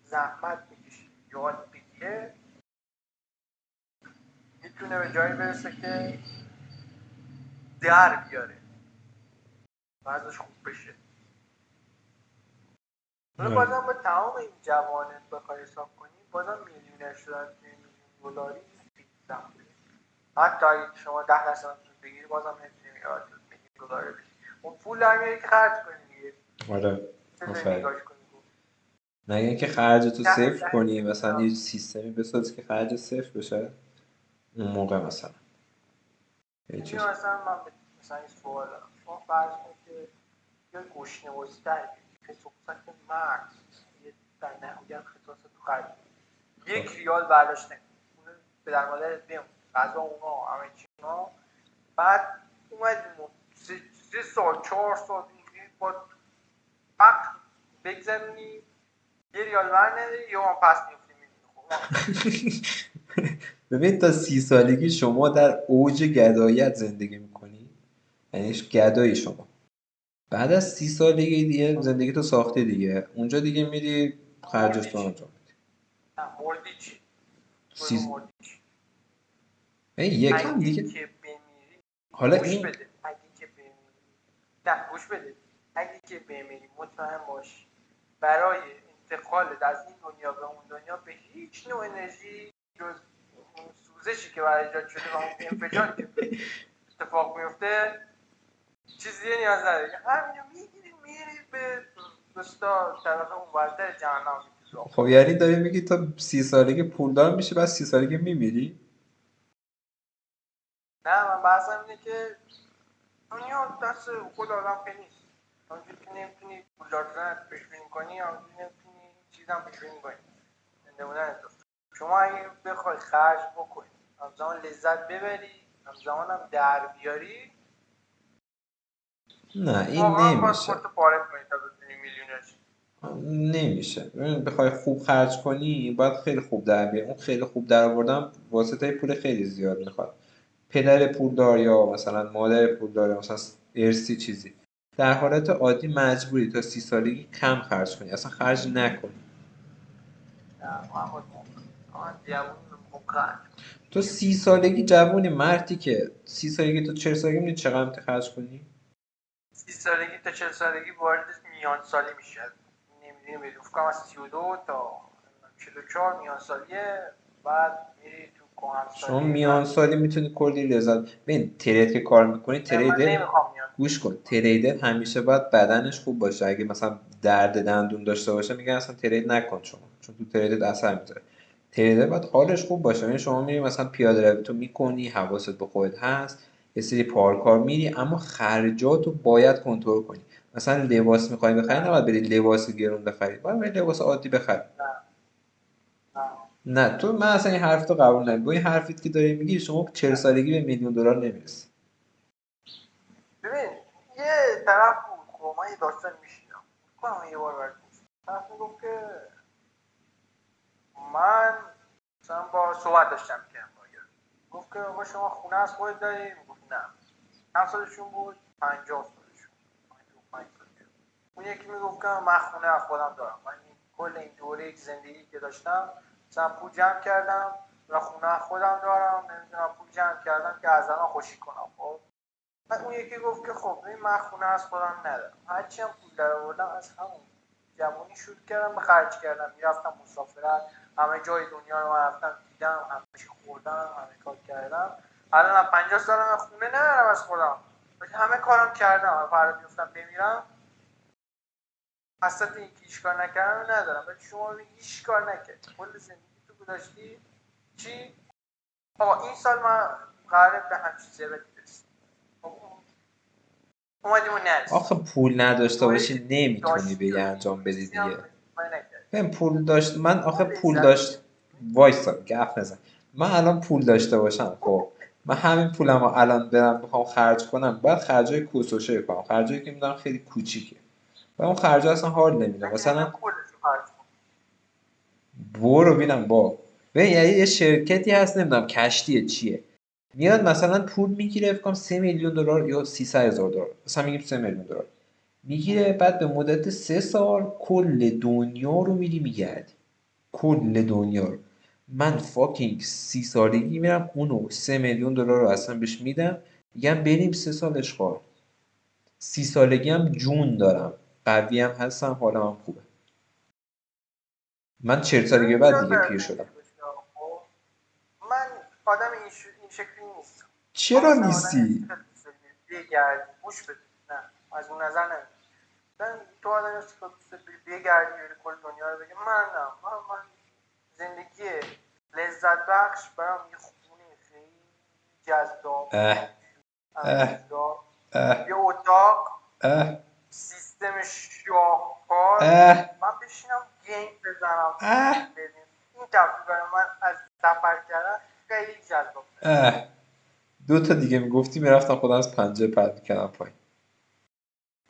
A: زحمت بکشه یاد بگیره میتونه به جایی برسه که در بیاره وضعش خوب بشه. ولی بازم با تمام این جوانت بخوای حساب کنی بازم میلیونر شدن میلیون دلاری سخته. حتی اگه شما 10% سود بگیری بازم نمیتونی میلیون دلار بگیری. اون پول در میاری که خرج کنی دیگه.
B: آره
A: بذاری نگاش کنی
B: مگه اینکه خرجتو صفر کنی مثلا یه سیستمی بسازی که خرج صفر بشه اون موقع مثلا
A: اینجا مثلا من مثلا این سوال دارم شما فرض کنید که یا گوشنوازی در خصوصت مرد یه در نهایت خصوصت تو خرج 1 ریال برداشت نکنید اون به در مادرت بمون غذا اونا همه چی اونا بعد اومدیم 3 سال 4 سال اینجوری با حق بگذرونی 1 ریال بر نداری یا هم پس میفتیم
B: ببین تا 30 سالگی شما در اوج گداییت زندگی میکنی یعنی گدایی شما بعد از 30 سالگی دیگه زندگی تو ساخته دیگه اونجا دیگه میری خرجش تو انجام میدی.
A: مردی چی؟
B: یکم دیگه
A: که بمیری
B: حالا
A: گوش
B: این
A: بده اگه که بمیری نه گوش بده اگه که بمیری مطمئن باش برای انتقالت از این دنیا به اون دنیا به هیچ نوع انرژی جز سوزشی که برای ایجاد شده و اون انفجاری که اتفاق میفته چیزی نیاز نداری همینو میگیری میری به دوستا طرف اون ورتر جهنم.
B: خب یعنی داری میگی تا 30 سالگی پولدار میشی بعد 30 سالگی میمیری؟
A: نه من بحثم اینه که دنیا دست خود آدم که نیست همونجور که نمیتونی پولدار شدن پیش بینی کنی همونجور نمیتونی چیز هم پیش بینی کنی زنده بودن شما اگه بخوای خرج بکنی همزمان لذت ببری همزمان هم در بیاری
B: نه این
A: واقعا باید
B: نمیشه
A: خودتو پاره کنی تا بتونی میلیونر شی.
B: نمیشه ببین بخوای خوب خرج کنی باید خیلی خوب در بیاری اون خیلی خوب در آوردن واسطه پول خیلی زیاد میخواد پدر پولدار یا مثلا مادر پولدار یا مثلا ارثی چیزی در حالت عادی مجبوری تا 30 سالگی کم خرج کنی اصلا خرج نکنی تو 30 سالگی جوونی مردی که 30 سالگی تو 40 سالگی میدونی چقدر میتونی خرج کنی
A: 30 سالگی تا 40 سالگی وارد میان سالی میشه نمیدونی فکر کنم از 32 تا 44 میان سالیه بعد میری تو کهنسالی
B: شما میان سالی میتونی کلی لذت ببین ترید که کار میکنی تریدر گوش کن تریدر همیشه باید بدنش خوب باشه اگه مثلا درد دندون داشته باشه میگن اصلا ترید نکن شما چون تو ترید اثر میذاره تریدر باید حالش خوب باشه یعنی شما میری مثلا پیاده روی تو میکنی حواست به خودت هست یه سری پارکار میری اما خرجاتو باید کنترل کنی مثلا لباس میخوای بخری نباید بری لباس گرون بخری باید بری لباس عادی بخری نه تو من اصلا این حرف تو قبول ندارم با این حرفیت که داری میگی شما 40 سالگی به میلیون دلار نمیرسی.
A: ببین یه طرف بود خب من یه داستان میشیدم من یه بار برد طرف میگفت که من مثلا با صحبت داشتم که گفت که آقا شما خونه از خودت داری؟ گفت نه. چند سالشون بود؟ 50 سالشون. 55 سالشون. اون یکی میگفت که من خونه از خودم دارم. من کل این دوره زندگی که داشتم مثلا پول جمع کردم و خونه از خودم دارم، نمیدونم پول جمع کردم که از الان خوشی کنم. خب بعد اون یکی گفت که خب من خونه از خودم ندارم، هرچی هم پول در آوردم از همون جوانی شروع کردم به خرج کردم، میرفتم مسافرت، همه جای دنیا رو رفتم دیدم، همه خوردم، همه کار کردم. الان 50 سالم خونه ندارم از خودم، همه کارم کردم، فردا بیفتم بمیرم اصلا این هیچ کار نکردم ندارم. ولی شما هیچ کار نکردی، کل زندگی تو گذاشتی چی؟ آقا این سال من قراره به همچین ثروتی برسم. اومدیم و نرسیم.
B: آخه پول نداشته باشی نمیتونی به یه انجام بدی دیگه. من پول داشت، من آخه پول داشت وایسا گپ نزن. من الان پول داشته باشم خب من همین پولمو الان برم بخوام خرج کنم، باید خرجای کوسوشه کنم، خرجایی که میدونم خیلی کوچیکه و اون خرجا اصلا حال نمیده. مثلا برو ببینم با یعنی یه شرکتی هست نمیدونم کشتیه چیه، میاد مثلا پول میگیره فکر کنم 3 میلیون دلار یا 300,000 دلار، مثلا میگیم 3 میلیون دلار میگیره، بعد به مدت 3 سال کل دنیا رو میری میگردی، کل دنیا رو. من فاکینگ 30 سالگی میرم اونو 3 میلیون دلار رو اصلا بهش میدم، میگم بریم 3 سال اشغال. 30 سالگی هم جون دارم، قوی هم هستم، حالم هم خوبه. من 40 سالگی بعد دیگه پیر شدم.
A: من آدم این شکلی نیستم.
B: چرا نیستی؟
A: بگردی گوش بده، نه از اون نظر نمید. من تو آدم هستی که دوست بگردی بری کل دنیا رو بگی. من نه، من زندگی لذت بخش برام یه خونه خیلی جذاب، یه اتاق، سیستم شاهکار، من بشینم گیم بزنم، این تفریح برای من از سفر کردن خیلی جذاب.
B: 2 تا دیگه میگفتی میرفتم خودم از پنجره پرت میکردم پایین.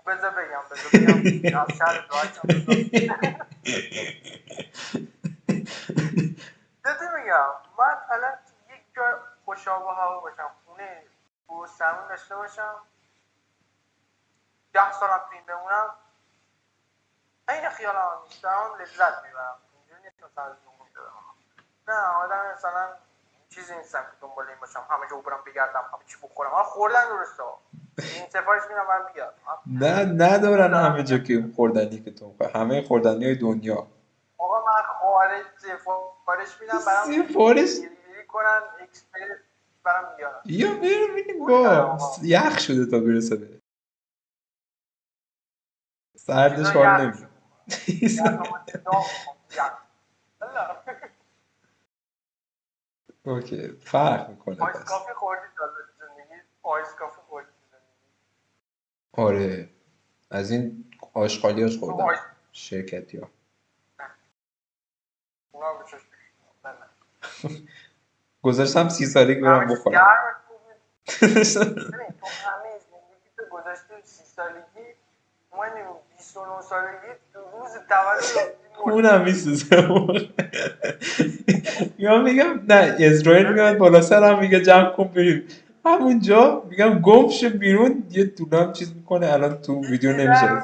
A: بذار بگم از شهر راحتم دیدی میگم من الان یک جای خوش آب و هوا باشم، خونه با سمون داشته باشم، 10 سالم تو این بمونم، این خیال هم نیست، دارم لذت میبرم. اینجوری نیست که مثلا نه آدم مثلا چیزی نیستم که دنبال این باشم همه جا برم بگردم همه چی بخورم. من خوردن درسته این سفارش میدم برم بیاد.
B: نه ندارن همه جا که خوردنی که تو میخوای، همه خوردنی های دنیا.
A: آقا من خارج سفارش میدم برام
B: سفارش
A: کنن اکسپرس برام بیارن
B: یا ببینیم با یخ شده تا برسه به سردش حال نمیده. اوکی فرق میکنه.
A: آیس کافی خوردی تا زندگی؟ آیس کافی خوردی زندگی؟
B: آره از این آشغالیاش خوردم شرکتی ها.
A: اونا بچش
B: گذاشتم 30 سالگی برم بخورم.
A: تو همه زندگی تو گذاشتی 30 سالگی، من 29 سالگی روز تولد
B: خونم میسوزه. میگم نه اسرائیل میاد بالا سرم میگه جمع کن بریم همونجا، میگم گم شو بیرون، یه دونم چیز میکنه الان تو ویدیو نمیشه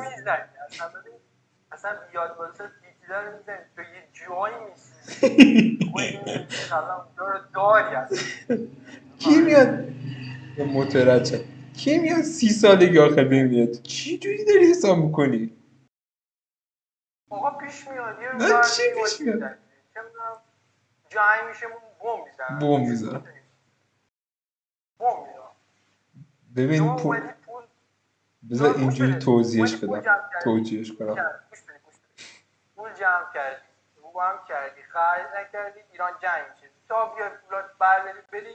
A: اصلا بیاد واسه دیگه رو میزنی تو یه جایی میسوزی الان اونجا رو داری هست.
B: کی میاد مترجم کی میاد 30 سالگی آخر بمیاد؟ چی جوری داری حساب میکنی؟
A: آقا پیش میاد یه
B: نه چی پیش میاد؟
A: جایی میشه بوم میزنن
B: ببین بذار اینجوری توضیحش بدم توجیهش کنم.
A: پول جمع کردی، رو هم کردی، خرج نکردی، ایران جنگ میشه تا بیای پولات برداری بری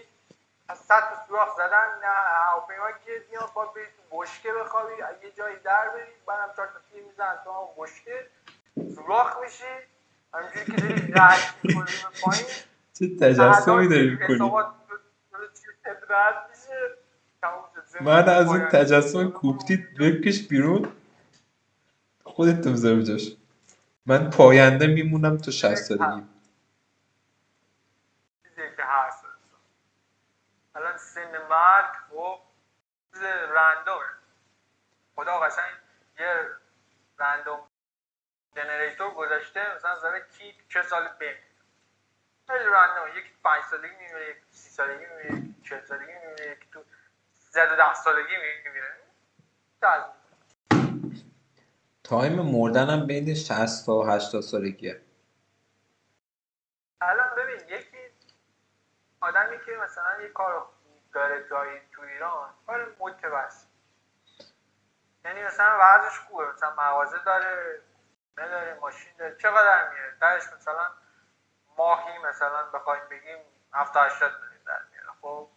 A: از 100 تا سوراخ زدن، نه هواپیما گیر میاد باید بری تو بشکه بخوابی یه جایی در بری، بعدم 4 تا تیر میزنن تو هم بشکه سوراخ میشی، همینجوری که داری رد میکنی به پایین.
B: چه تجسمی داری میکنی؟ من از این تجسم کوپتیت بکش بیرون. خودت بذار جاش. من پاینده میمونم تا 60 سالگی.
A: چیزی که هست الان سن مرگ و چیز رندومه. خدا قشنگ یه رندوم جنریتور گذاشته مثلا زده کی چه سال بمیره. خیلی رندومه. یکی 5 سالگی میمیره، یکی 30 سالگی میمیره، یکی 40 سالگی میمیره، یکی تو 10 سالگی میمیره.
B: تایم مردنم بین 60 تا 80 سالگیه.
A: الان ببین یکی آدمی که مثلا یه کار داره جایی تو ایران کار متوسط، یعنی مثلا ورزش خوبه، مثلا مغازه داره، نداره، ماشین داره، چقدر میاره درش مثلا ماهی مثلا بخوایم بگیم 70-80 میلیون در میاره. خب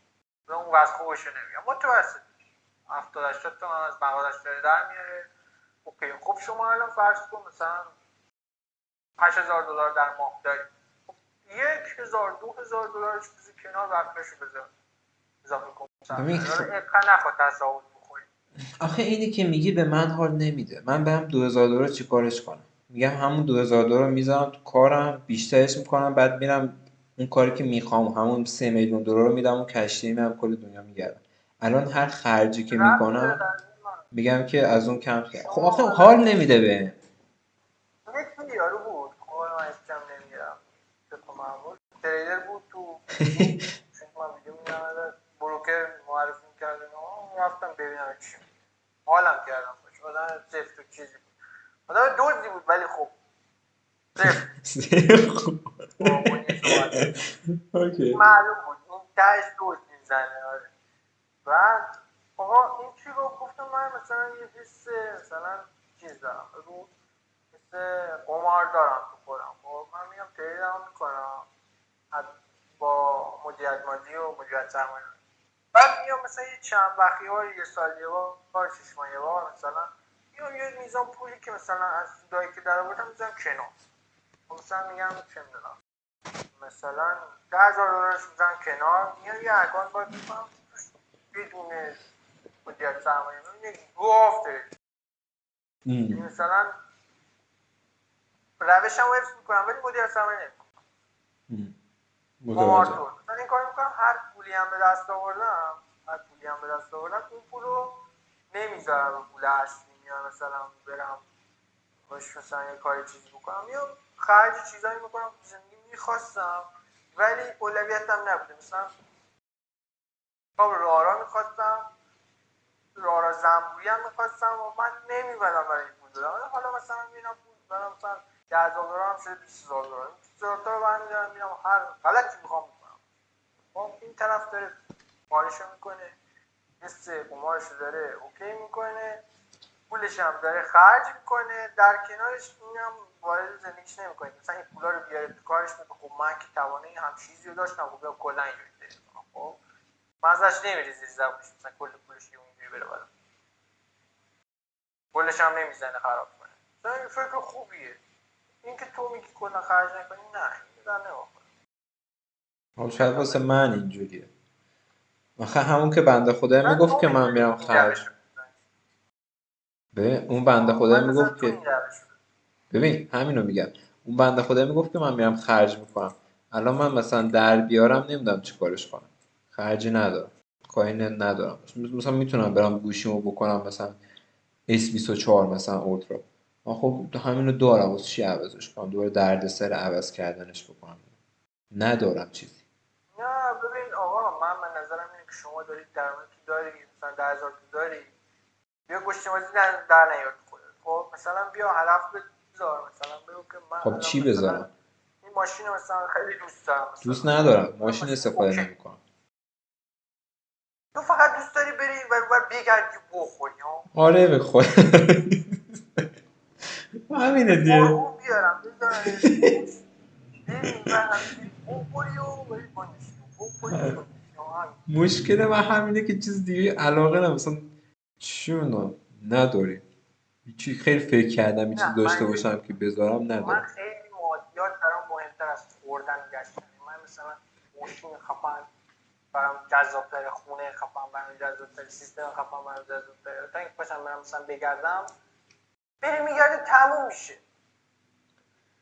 A: اون واسه خوبش نمیگم، متوسط 70-80 تومن از مغازش داره در میاره. اوکی خب شما الان فرض کن مثلا $8000 در ماه داری، خب 1000-2000 چیزی کنار وقتشو بذار اضافه کن مثلا اقا نخواد تصاوت بخوری.
B: آخه اینی که میگی به من حال نمیده. من برم $2000 چیکارش کنم؟ میگم همون $2000 میذارم تو کارم، بیشترش میکنم، بعد میرم اون کاری که میخوام، همون $3,000,000 رو میدم اون کشتی، میرم کل دنیا میگردم. الان هر خرجی که میکنم میگم که از اون کم کرد. خب آخه حال نمیده به
A: یک یارو بود خب من اسمم نمیگم تو معمول تریدر بود تو چون من ویدیو میدم بروکر معرفی میکردن رفتم ببینم چی حالم کردم باش. آدم زفت و چیزی بود، آدم دوزی بود ولی خب زفت معلوم بود این تهش دوز میزنه. بعد آقا این چی رو گفتم من مثلا یه حس مثلا چیز دارم بگو مثل قمار دارم تو خودم. خب من میگم تریدم میکنم با مدیریت مالی و مدیریت سرمایه، بعد میام مثلا یه چند وقتی ها یه سال یه بار 6 ماه یه بار مثلا میام یه میزان پولی که مثلا از سودایی که در آوردم میذارم کنار. مثلا میگم چه میدونم مثلا $10,000 میذارم کنار، میام یه اکانت باید میکنم بدون مدیریت سرمایه میگم گفته مثلا روشم رو حفظ میکنم ولی مدیریت سرمایه نمیکنم. قمارتور مثلا این کار میکنم هر پولی هم به دست آوردم این پول رو نمیذارم رو پول اصلی، میام مثلا برم باش مثلا یه کاری چیزی بکنم، میام خرج چیزایی میکنم که زندگی میخواستم ولی اولویتم نبوده. مثلا کتاب رارا میخواستم، رارا زنبوری هم میخواستم و من نمیبرم برای این پول دادم. حالا مثلا میبینم پول دارم مثلا $10,000 هم شده $20,000 $20,000 رو برمیدارم میرم هر غلطی میخوام میکنم. خب این طرف داره کارشو میکنه، حس قمارشو داره اوکی میکنه، پولش هم داره خرج میکنه، در کنارش اینم وارد زندگیش نمیکنه مثلا این پولا رو بیاره تو کارش میگه خب من که توانایی هم چیزی رو داشتم خب کلا اینجوری کنم. خب مزهش نمیره زیر زبونش مثلا کل پولش یه اونجوری بره بالا، پولش هم نمیزنه خراب کنه. مثلا این فکر خوبیه. این که تو میگی کلا خرج نکنی نه این در نمیخوره.
B: حالا شاید واسه من اینجوریه. آخه همون که بنده خدا میگفت که من میرم خرج. به اون بنده خدا میگفت که ببین همینو میگم، اون بنده خدا میگفت که من میرم خرج میکنم. الان من مثلا در بیارم نمیدونم چی کارش کنم، خرجی ندارم، کوین ندارم. مثلا میتونم برم گوشیمو بکنم مثلا S24 مثلا اولترا، من خب همینو دارم واسه چی عوضش کنم، دوباره دردسر عوض کردنش بکنم، ندارم چیزی.
A: نه ببین آقا من به نظرم اینه که شما دارید درآمدی داری مثلا 10,000 داری، بیا گوشت بازی در نیار خودت. خب مثلا بیا هدف بذار مثلا بگو که من
B: خب چی بذارم؟
A: این ماشین مثلا خیلی دوست دارم مثلا.
B: دوست ندارم ماشین استفاده نمیکنم.
A: تو فقط دوست داری بری و بگردی بخوری ها.
B: آره به خود همینه دیگه.
A: مرغوب بیارم بذارم بریم و همینجوری بخوری و بری کنیشی
B: مشکل من همینه که چیز دیگه علاقه نم مثلا چونو نداری چی. خیلی فکر کردم این چیز داشته باشم که بذارم ندارم.
A: من خیلی مادیات برام مهمتر از خوردن گشتن. من مثلا ماشین خفن برام جذاب‌تره، خونه خفن برام جذاب‌تره، سیستم خفن برام جذاب‌تره تا اینکه باشم برم مثلا بگردم بری میگردی تموم میشه.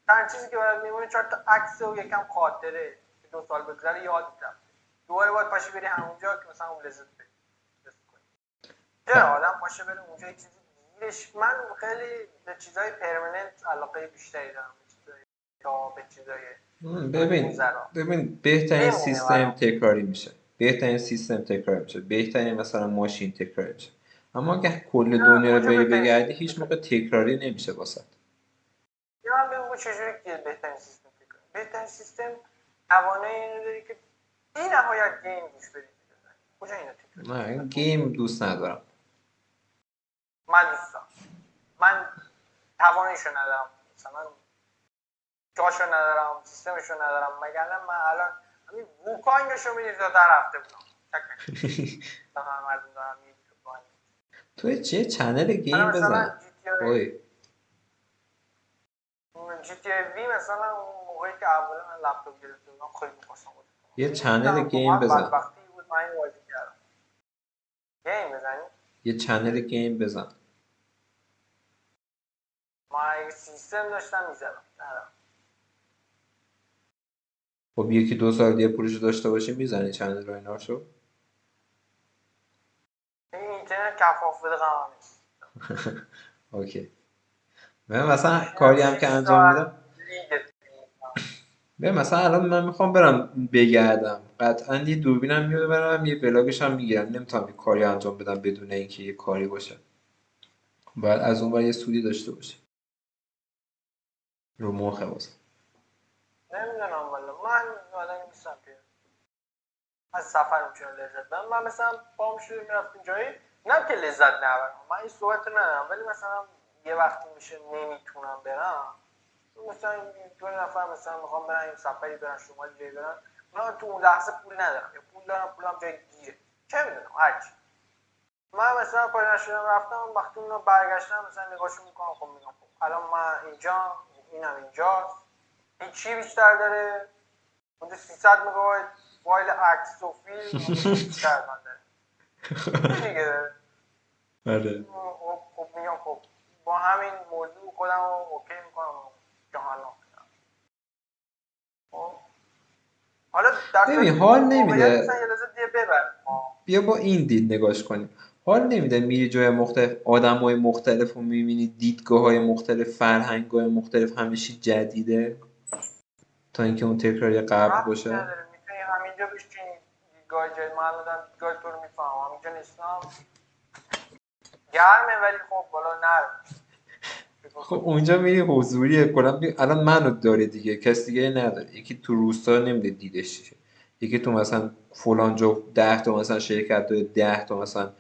A: تنها چیزی که برات میمونه 4 تا عکس و یکم خاطره که 2 سال بگذره یادت رفته. دوباره باید پاشی بری همونجا که مثلا اون لذت بری. چرا آدم باشه بره اونجا یه چیزی گیرش. من خیلی به چیزای پرمننت علاقه بیشتری دارم تا به چیزای
B: ببین بهترین سیستم تکراری میشه. بهترین مثلا ماشین تکراری میشه. اما اگه کل دنیا رو بری بگردی هیچ موقع تکراری نمیشه واسه.
A: یا من بگو چجوری که بهترین سیستم تکراری. بهترین سیستم توانایی اینو داری که بی نهایت گیم گوش بدی. کجا اینو تکراری؟
B: نه گیم دوست ندارم.
A: من دوست دارم. من تواناییشو ندارم. مثلا جاشو ندارم، سیستمشو ندارم. مگر من الان همین ووکانگشو میدید تا در هفته بودم. مردم دارم میدید
B: توی چه چنل گیم بزن؟
A: جی تی ای وی مثلا اون موقعی که اولا من لپتاپ گرفته بودم خیلی می‌خواستم بازی کنم.
B: یه چنل گیم بزن.
A: بدبختی بود من این بازی کردم. گیم بزنی؟
B: یه چنل گیم بزن.
A: ما اگه سیستم داشتم میزدم.
B: خب 1-2 سال یه پروژه داشته باشی میزنی چنل رو اینا شو؟
A: این اینترنت کفاف بده قرار نیست.
B: اوکی. من مثلا کاری هم که انجام میدم. مثلا الان من میخوام برم بگردم. قطعا یه دوربینم میبرم یه بلاگش هم میگیرم. نمیتونم یه کاری انجام بدم بدون اینکه یه کاری باشه. باید از اون ور یه سودی داشته باشه. رو مخه واسه.
A: نمیدونم والا من آدمی نیستم که از سفر اونجا لذت ببرم. من مثلا پام شده میرفتم جایی نه که لذت نبرم. من این صحبت ندارم ولی مثلا یه وقتی میشه نمیتونم برم. مثلا 2 نفر مثلا میخوام برن این سفری برن شمال جایی برن. من تو اون لحظه پول ندارم یا پول دارم پولم جای دیگه. چه میدونم هرچی. من مثلا پایین نشدم رفتم وقتی اونا برگشتم مثلا نگاهشون میکنم خب میگم خب الان من اینجا اینم اینجاست. این چی بیشتر داره؟ حدود 300 مگابایت فایل عکس و فیلم بیشتر من داره. دیگه داره.
B: آره.
A: خب میگم خب با همین موضوع خودم رو اوکی میکنم جهان حالا
B: ببین حال نمیده.
A: مثلا یه لحظه دیگه ببر.
B: بیا با این دید نگاش کنیم. حال نمیده میری جای مختلف آدم‌های مختلف رو میبینی دیدگاه‌های مختلف فرهنگ‌های مختلف همیشه جدیده تا اینکه اون تکراری قبل باشه.
A: میتونی همینجا بشین دیدگاه جای من الان دیدگاه تو رو میفهمم همینجا نیستم گرمه ولی خب بالا نرم.
B: خب اونجا میری حضوریه کلا الان منو داره دیگه کس دیگه نداره. یکی تو روستا نمیده دیدش چیه. یکی تو مثلا فلان جا 10 تا مثلا شرکت داره 10 تا مثلا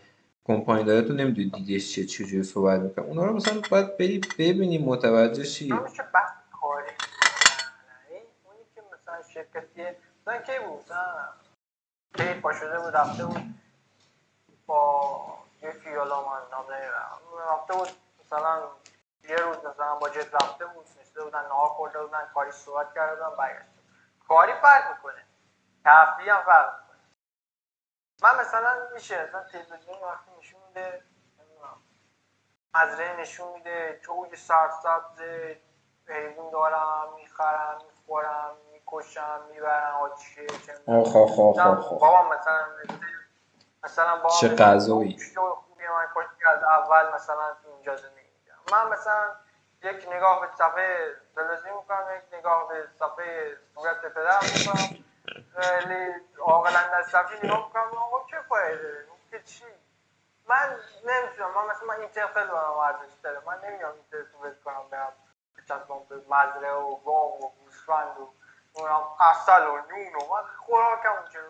B: کمپانی داره تو نمیدونی دیدش چیه چجوری صحبت میکنه. اونا رو مثلا باید بری ببینی متوجه شی.
A: نمیشه بحث کاری اونی که مثلا شرکتیه مثلا کی بود مثلا کی پا شده بود رفته بود با یه فیالا من نام نمیبرم رفته بود مثلا یه روز مثلا با جت رفته بود نشده بودن نهار خورده بودن کاری صحبت کرده بودن برگشت کاری فرق میکنه تفریح هم فرق میکنه. من مثلا میشه مثلا تلویزیون وقتی نشون میده مزرعه نشون میده جوی سرسبز حیوان دارم میخرم میخورم میکشم میبرم آتیشه بابام مثلا بابام
B: چه غذایی
A: خوبی من کش کرد اول مثلا تو اینجا زندگی میکردم من مثلا یک نگاه به صفحه تلویزیون میکنم یک نگاه به صفحه صورت پدرم میکنم عاقلا از صفحه نگاه میکنم آقا چه فایده که چی من نمیتونم من اینترنت خیلی برام ارزش داره من نمیام اینترنت رو بز کنم برم بچسبم به مزرعه و گاو و گوسفند و عسل و نون و من خوراکم اونجا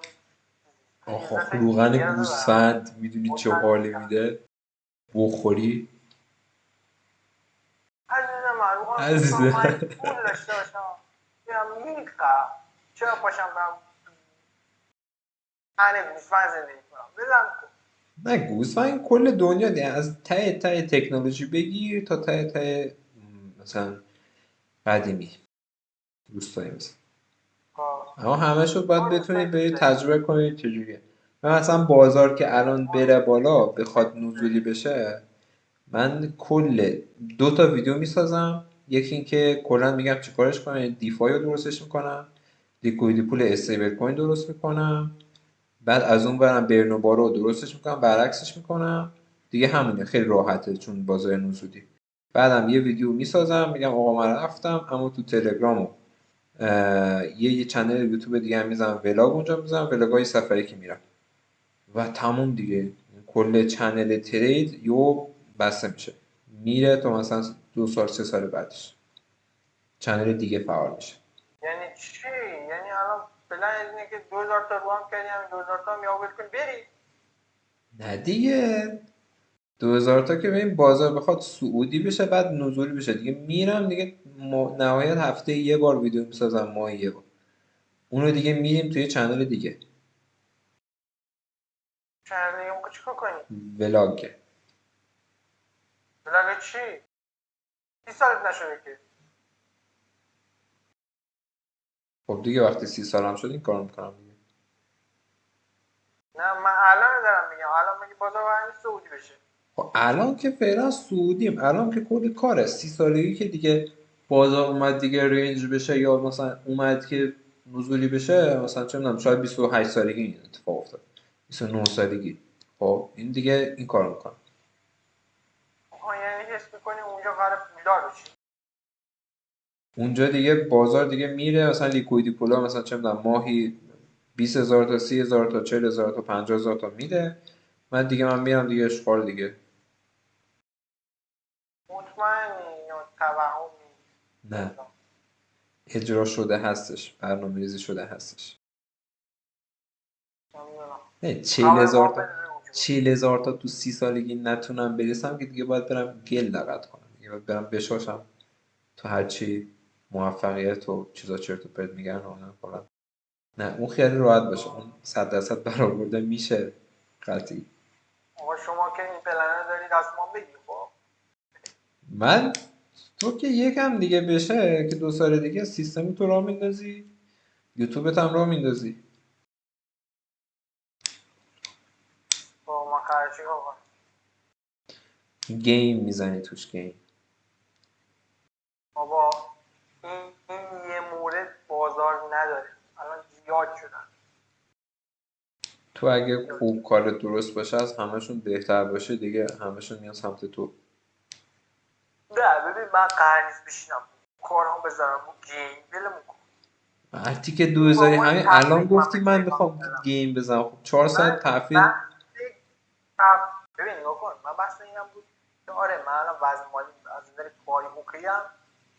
B: آخه روغن گوسفند میدونی چه حالی میده بخوری
A: عزیزم من پول داشته باشم میرم میخرم چرا پاشم برم انه گوسفند زندگی کنم بزن
B: نه گوسفند کل دنیا دیگه از ته تکنولوژی بگیر تا ته مثلا قدیمی دوستایی مثلا اما همه شد باید بتونید برید تجربه کنید چجوریه. و مثلا بازار که الان بره بالا بخواد نزولی بشه من کل 2 ویدیو میسازم. یکی این که کلا میگم چیکارش کنم، یعنی دیفای رو درستش میکنم، لیکویدی پول استیبل کوین درست میکنم، بعد از اون برم برنوبا رو درستش میکنم، برعکسش میکنم دیگه. همینه، خیلی راحته چون بازار نوسودی. بعدم یه ویدیو میسازم میگم آقا من رفتم، اما تو تلگرام و یه چنل یوتیوب دیگه هم میزنم، ولاگ اونجا میزنم، ولاگای سفری که میرم و تموم دیگه. کل چنل ترید یو بسته میشه، میره تو مثلا 2 سال 3 سال بعدش چنل دیگه فعال میشه.
A: یعنی چی؟ یعنی الان پلن اینه که 2000 تا رو هم کردی، همین 2000 تا هم یاول کن بری؟
B: نه دیگه، 2000 تا که ببین بازار بخواد صعودی بشه بعد نزولی بشه دیگه، میرم دیگه نهایت هفته یه بار ویدیو میسازم، ماه یه بار، اونو دیگه میریم توی چنل دیگه.
A: چند دیگه موقع چیکار کنی؟
B: ولاگ.
A: بلاگ چی؟ 30 سالت نشده که.
B: خب دیگه وقتی 30 سالم شد این کارو میکنم دیگه.
A: نه من الان دارم میگم، الان میگی بازار قرار نیست سعودی بشه.
B: خب الان که فعلا سعودیم، الان که کلی کاره. 30 سالگی که دیگه بازار اومد دیگه رنج بشه، یا مثلا اومد که نزولی بشه، مثلا چه میدونم شاید 28 سالگی این اتفاق افتاد، 29 سالگی. خب این دیگه این کارو میکنم.
A: یعنی حس میکنی اونجا قرار پولدار بشی؟
B: اونجا دیگه بازار دیگه میره، مثلا لیکویدی پولا مثلا چه میدونم ماهی 20,000 تا 30,000 تا 40,000 تا 50,000 تا میده. من میرم دیگه اشغال دیگه.
A: مطمئنی یا توهمی؟
B: نه، اجرا شده هستش، برنامه‌ریزی شده هستش.
A: نمیدونم.
B: نه،
A: خبر ما بده بگو.
B: 40,000 تا تو 30 سالگی نتونم برسم که دیگه باید برم گل لغت کنم، دیگه باید برم بشاشم تو هرچی موفقیت و چیزا چرت و پرت میگن فلان. نه اون خیلی راحت باشه، اون 100% برآورده میشه قطعی.
A: آقا شما که این پلنه دارید از ما بگی. خب
B: من تو که یکم دیگه بشه که 2 سال دیگه سیستمی تو راه میندازی، یوتیوبت هم راه میندازی،
A: با ما خرجی آقا.
B: گیم میزنی توش، گیم.
A: بابا این یه مورد بازار نداره، الان زیاد شدن.
B: تو اگه خوب کار درست باشه از همشون بهتر باشه دیگه، همشون میان سمت تو.
A: نه ببین من قرار نیست بشینم کارام بذارم رو گیم، دلمون کن.
B: وقتی که 2000 همین الان گفتی من میخوام گیم بزنم، خب 4 ساعت تحویل.
A: ببین نگاه کن، من بحث اینم بود که آره من الان وضع مالی از نظر کاری اوکی ام،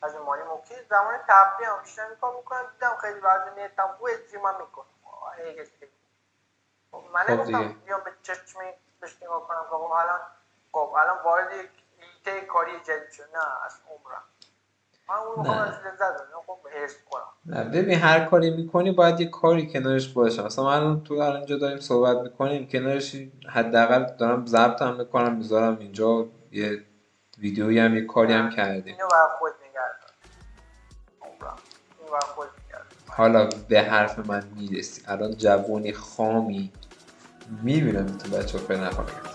A: از مالی اوکی، زمان تفریح هم بیشتر میکنم دیدم خیلی وضع نیتم خوبه اجرام میکنم. من
B: خب
A: نگفتم
B: دیگه
A: بیام به چشم بهش نگاه کنم که الان وارد یک ایده کاری جدید شد، نه از عمرم من اون میخوام از
B: نه
A: لذت ببرم، خب حرص کنم.
B: نه ببین هر کاری میکنی باید یه کاری کنارش باشه. مثلا من الان تو اینجا داریم صحبت میکنیم، کنارش حداقل دارم ضبط هم میکنم میذارم اینجا، یه ویدیویی هم یه کاری هم کردیم.
A: اینو برای خود نگردم عمرم، اینو برای خود نگردم.
B: حالا به حرف من میرسی، الان جوونی خامی، میبینم تو بچه ها فکر نکنه